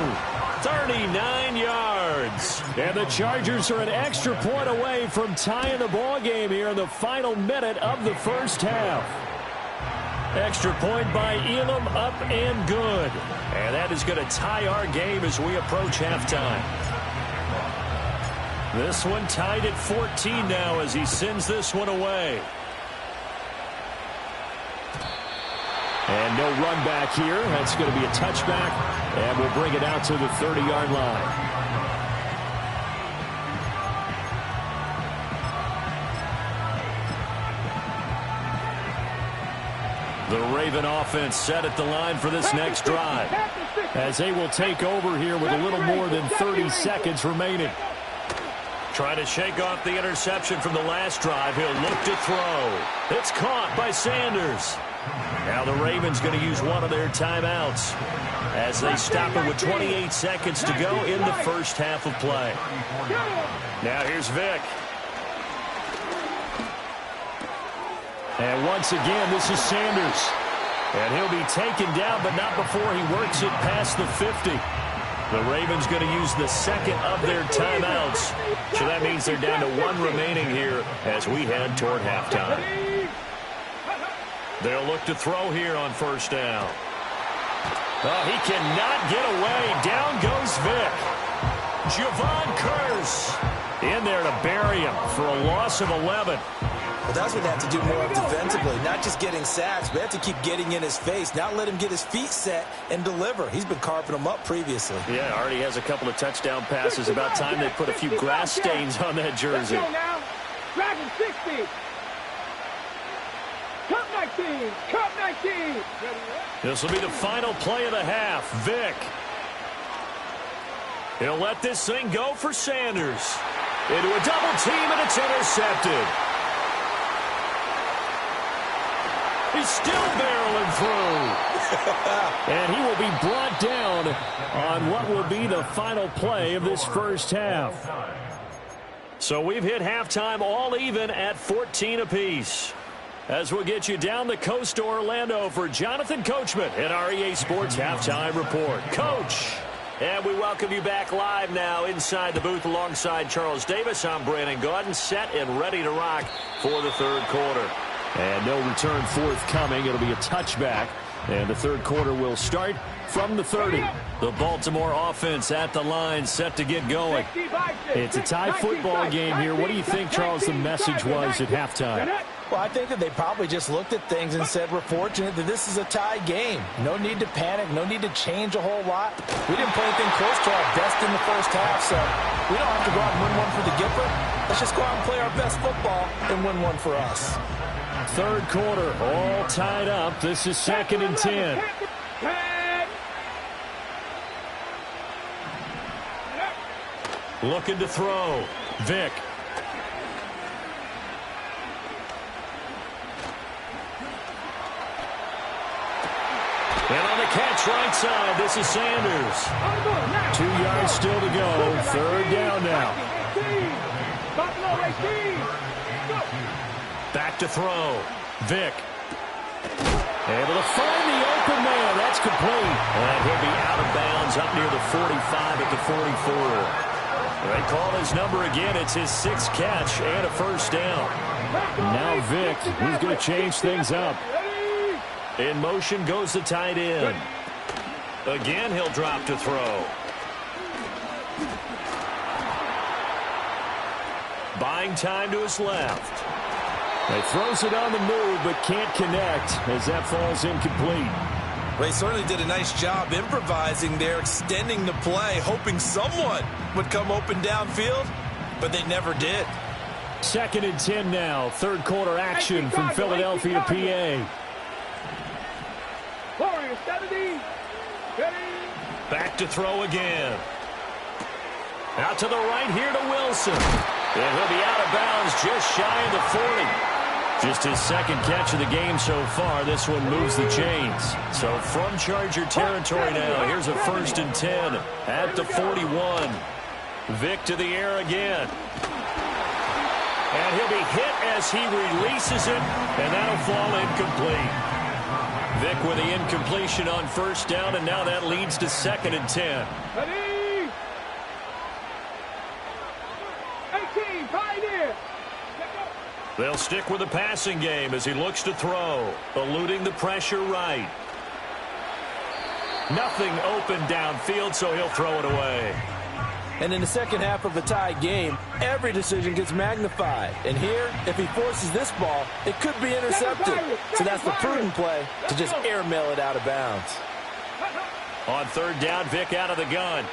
39 yards. And the Chargers are an extra point away from tying the ball game here in the final minute of the 1st half. Extra point by Elam, up and good. And that is going to tie our game as we approach halftime. This one tied at 14 now as he sends this one away. And no run back here. That's going to be a touchback. And we'll bring it out to the 30-yard line. The Raven offense set at the line for this next drive, as they will take over here with a little more than 30 seconds remaining. Trying to shake off the interception from the last drive. He'll look to throw. It's caught by Sanders. Now the Ravens going to use one of their timeouts as they stop it with 28 seconds to go in the 1st half of play. Now here's Vick. And once again, this is Sanders. And he'll be taken down, but not before he works it past the 50. The Ravens going to use the 2nd of their timeouts. So that means they're down to 1 remaining here as we head toward halftime. They'll look to throw here on 1st down. Oh, he cannot get away. Down goes Vick. Javon Curse in there to bury him for a loss of 11. Well, that's what they have to do more of defensively, not just getting sacks, but have to keep getting in his face, not let him get his feet set and deliver. He's been carving them up previously. Yeah, already has a couple of touchdown passes. About time they put a few grass stains on that jersey. Let's go now. Dragon 60. Cup 19. Cup 19. This will be the final play of the half. Vick. He'll let this thing go for Sanders. Into a double team, and it's intercepted. He's still barreling through. And he will be brought down on what will be the final play of this first half. So we've hit halftime all even at 14 apiece. As we'll get you down the coast to Orlando for Jonathan Coachman at our EA Sports Halftime Report. Coach! And we welcome you back live now inside the booth alongside Charles Davis. I'm Brandon Gaudin, set and ready to rock for the third quarter. And no return forthcoming. It'll be a touchback. And the third quarter will start from the 30. The Baltimore offense at the line, set to get going. It's a tie football game here. What do you think, Charles, the message was at halftime? Well, I think that they probably just looked at things and said, we're fortunate that this is a tie game. No need to panic. No need to change a whole lot. We didn't play anything close to our best in the first half, so we don't have to go out and win one for the Gipper. Let's just go out and play our best football and win one for us. Third quarter, all tied up. This is 2nd and 10. Looking to throw. Vick. And on the catch right side, this is Sanders. 2 yards still to go. Third down now. Back to throw. Vick. Able to find the open man. That's complete. And he'll be out of bounds up near the 45 at the 44. They call his number again. It's his 6th catch and a first down. Now Vick, he's going to change things up. In motion goes the tight end. Again, he'll drop to throw. Buying time to his left. He throws it on the move, but can't connect as that falls incomplete. They certainly did a nice job improvising there, extending the play, hoping someone would come open downfield, but they never did. 2nd and 10 now. Third quarter action from Philadelphia, PA. Back to throw again. Out to the right here to Wilson. And he'll be out of bounds just shy of the 40. Just his 2nd catch of the game so far. This one moves the chains. So from Charger territory now, here's a 1st and 10 at the 41. Vick to the air again. And he'll be hit as he releases it, and that'll fall incomplete. Vick with the incompletion on first down, and now that leads to 2nd and 10. They'll stick with the passing game as he looks to throw, eluding the pressure right. Nothing open downfield, so he'll throw it away. And in the second half of a tie game, every decision gets magnified. And here, if he forces this ball, it could be intercepted. So that's the prudent play to just airmail it out of bounds. On third down, Vick out of the gun.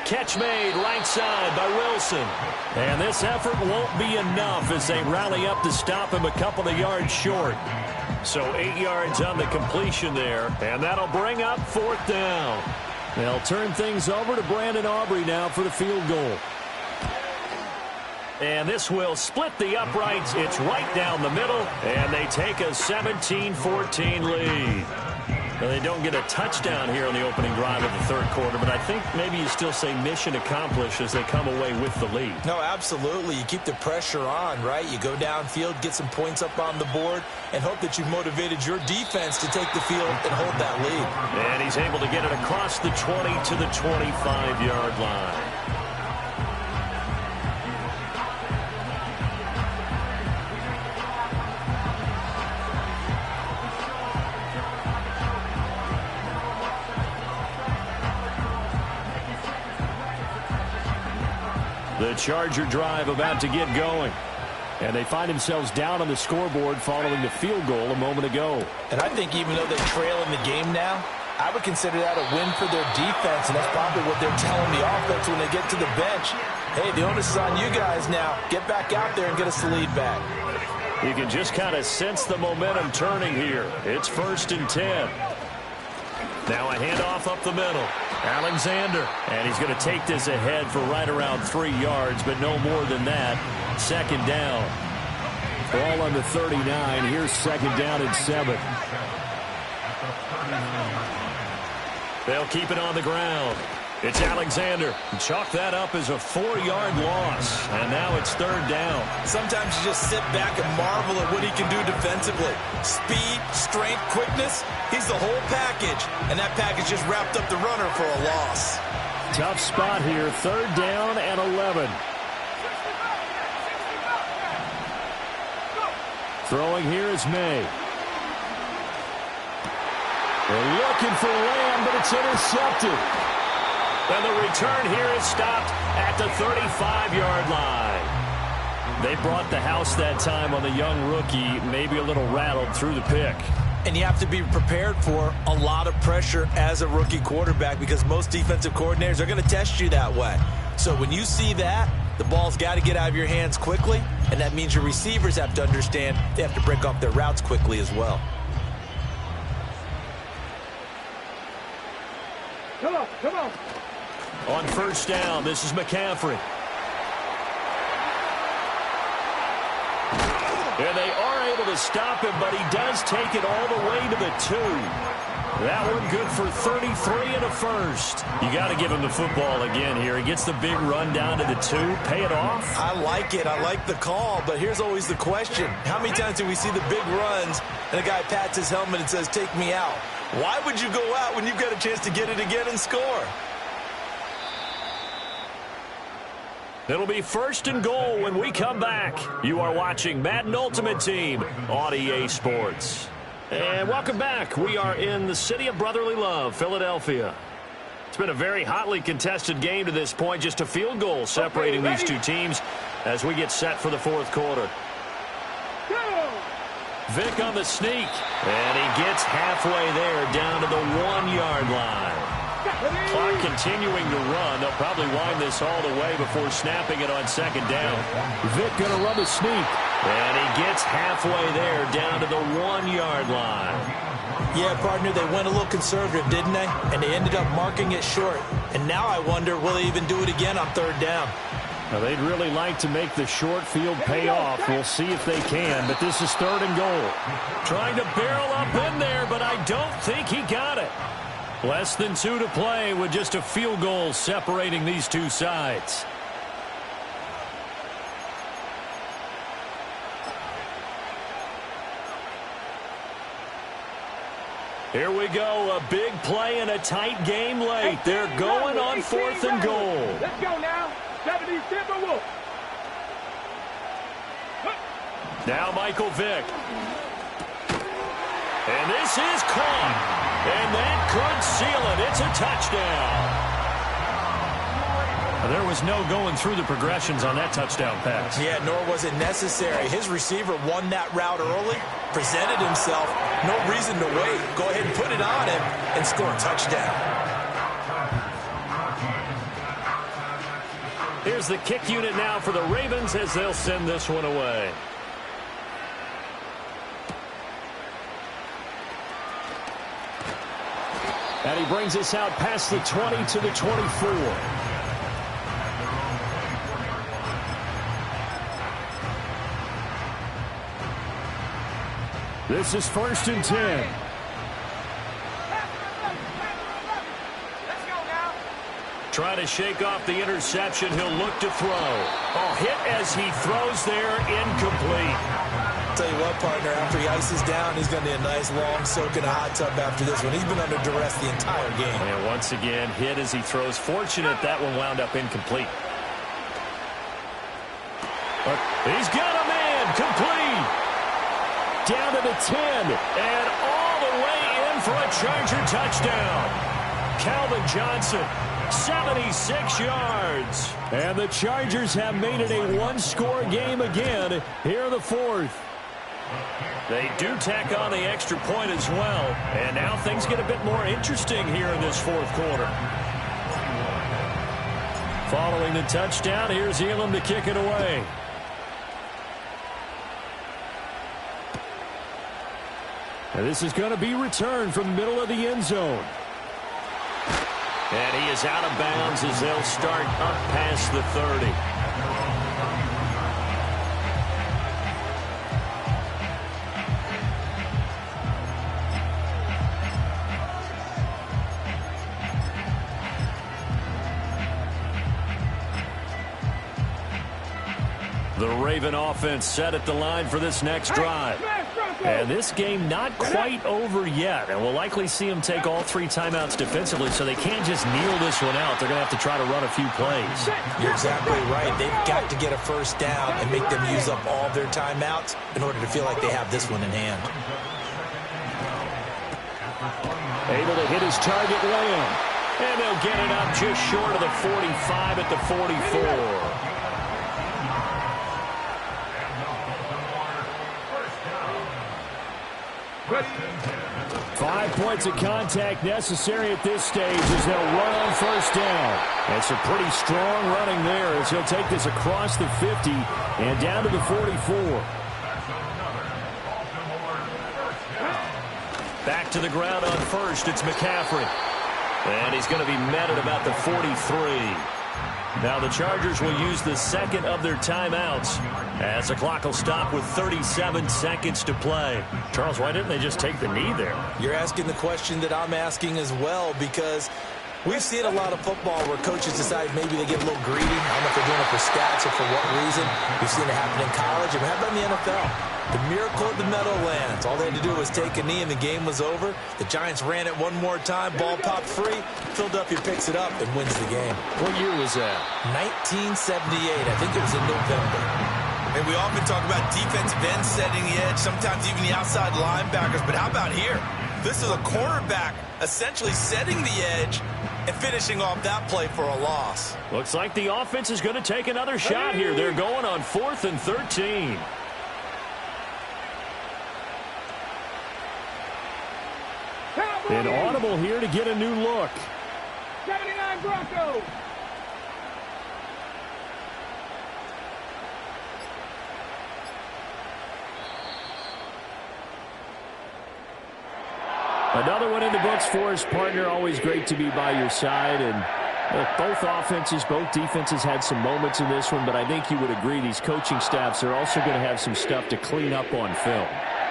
Catch made right side by Wilson. And this effort won't be enough as they rally up to stop him a couple of yards short. So 8 yards on the completion there, and that'll bring up 4th down. They'll turn things over to Brandon Aubrey now for the field goal. And this will split the uprights. It's right down the middle, and they take a 17-14 lead. Now, they don't get a touchdown here on the opening drive of the third quarter, but I think maybe you still say mission accomplished as they come away with the lead. No, absolutely. You keep the pressure on, right? You go downfield, get some points up on the board, and hope that you've motivated your defense to take the field and hold that lead. And he's able to get it across the 20 to the 25-yard line. The Charger drive about to get going. And they find themselves down on the scoreboard following the field goal a moment ago. And I think even though they trail in the game now, I would consider that a win for their defense, and that's probably what they're telling the offense when they get to the bench. Hey, the onus is on you guys now. Get back out there and get us the lead back. You can just kind of sense the momentum turning here. It's 1st and 10. Now a handoff up the middle. Alexander. And he's going to take this ahead for right around 3 yards, but no more than that. 2nd down. Ball on the 39. Here's second down and 7. They'll keep it on the ground. It's Alexander. Chalk that up as a 4-yard loss. And now it's third down. Sometimes you just sit back and marvel at what he can do defensively. Speed, strength, quickness. He's the whole package. And that package just wrapped up the runner for a loss. Tough spot here. Third down and 11. Throwing here is May. They're looking for Lamb, but it's intercepted. And the return here is stopped at the 35-yard line. They brought the house that time on the young rookie, maybe a little rattled through the pick. And you have to be prepared for a lot of pressure as a rookie quarterback because most defensive coordinators are going to test you that way. So when you see that, the ball's got to get out of your hands quickly, and that means your receivers have to understand they have to break off their routes quickly as well. Come on, come on. On first down, this is McCaffrey. And they are able to stop him, but he does take it all the way to the 2. That one good for 33 and a first. You got to give him the football again here. He gets the big run down to the 2. Pay it off. I like it. I like the call, but here's always the question. How many times do we see the big runs and a guy pats his helmet and says, take me out? Why would you go out when you've got a chance to get it again and score? It'll be first and goal when we come back. You are watching Madden Ultimate Team on EA Sports. And welcome back. We are in the city of brotherly love, Philadelphia. It's been a very hotly contested game to this point. Just a field goal separating these two teams as we get set for the fourth quarter. Vic on the sneak. And he gets halfway there down to the 1-yard line. Clock continuing to run. They'll probably wind this all the way before snapping it on second down. Vic going to run the sneak. And he gets halfway there down to the 1-yard line. Yeah, partner, they went a little conservative, didn't they? And they ended up marking it short. And now I wonder, will they even do it again on third down? Now, they'd really like to make the short field pay off. We'll see if they can, but this is third and goal. Trying to barrel up in there, but I don't think he got it. Less than 2 to play with just a field goal separating these two sides. Here we go, a big play in a tight game late. They're going on fourth and goal. Let's go now. 70 Timberwolves. Now Michael Vick. And this is caught. And that could seal it. It's a touchdown. There was no going through the progressions on that touchdown pass. Yeah, nor was it necessary. His receiver won that route early, presented himself. No reason to wait. Go ahead and put it on him and score a touchdown. Here's the kick unit now for the Ravens as they'll send this one away. And he brings us out past the 20 to the 24. This is first and 10. Trying to shake off the interception. He'll look to throw. Oh, hit as he throws there, incomplete. Tell you what, partner, after he ices down, he's going to need a nice long soak in a hot tub after this one. He's been under duress the entire game. And once again, hit as he throws. Fortunate that one wound up incomplete. But he's got a man, complete. Down to the 10, and all the way in for a Charger touchdown. Calvin Johnson, 76 yards. And the Chargers have made it a one-score game again here in the fourth. They do tack on the extra point as well. And now things get a bit more interesting here in this fourth quarter. Following the touchdown, here's Elam to kick it away. And this is going to be returned from the middle of the end zone. And he is out of bounds as they'll start up past the 30. The Raven offense set at the line for this next drive. And this game not quite over yet. And we'll likely see them take all 3 timeouts defensively, so they can't just kneel this one out. They're going to have to try to run a few plays. You're exactly right. They've got to get a first down and make them use up all their timeouts in order to feel like they have this one in hand. Able to hit his target, Lamb. And they'll get it up just short of the 45 at the 44. 5 points of contact necessary at this stage as they'll run on first down. And some pretty strong running there as he'll take this across the 50 and down to the 44. Back to the ground on first, it's McCaffrey. And he's going to be met at about the 43. Now the Chargers will use the second of their timeouts as the clock will stop with 37 seconds to play. Charles, why didn't they just take the knee there? You're asking the question that I'm asking as well, because we've seen a lot of football where coaches decide maybe they get a little greedy. I don't know if they're doing it for stats or for what reason. We've seen it happen in college, and how about in the NFL? The miracle of the Meadowlands. All they had to do was take a knee and the game was over. The Giants ran it one more time. Ball popped free. Philadelphia picks it up and wins the game. What year was that? 1978. I think it was in November. And we often talk about defensive ends setting the edge, sometimes even the outside linebackers. But how about here? This is a cornerback essentially setting the edge and finishing off that play for a loss. Looks like the offense is going to take another shot here. They're going on 4th and 13. An audible here to get a new look. 79 Broncos. Another one in the books for his partner. Always great to be by your side. And look, both offenses, both defenses had some moments in this one, but I think you would agree these coaching staffs are also going to have some stuff to clean up on film.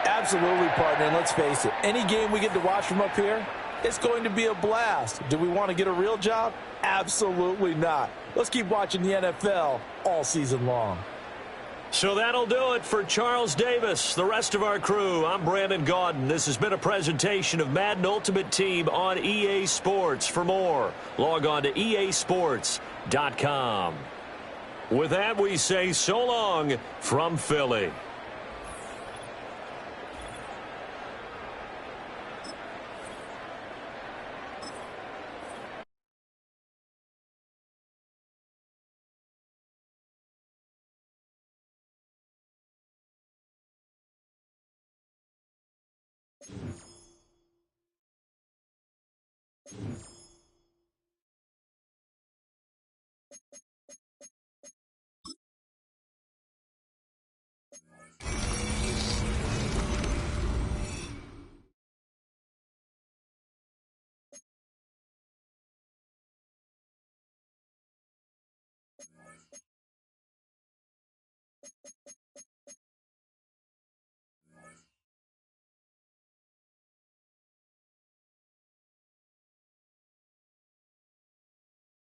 Absolutely, partner, and let's face it, any game we get to watch from up here, it's going to be a blast. Do we want to get a real job? Absolutely not. Let's keep watching the NFL all season long. So that'll do it for Charles Davis, the rest of our crew. I'm Brandon Gaudin. This has been a presentation of Madden Ultimate Team on EA Sports. For more, log on to easports.com. With that, we say so long from Philly. Thank you.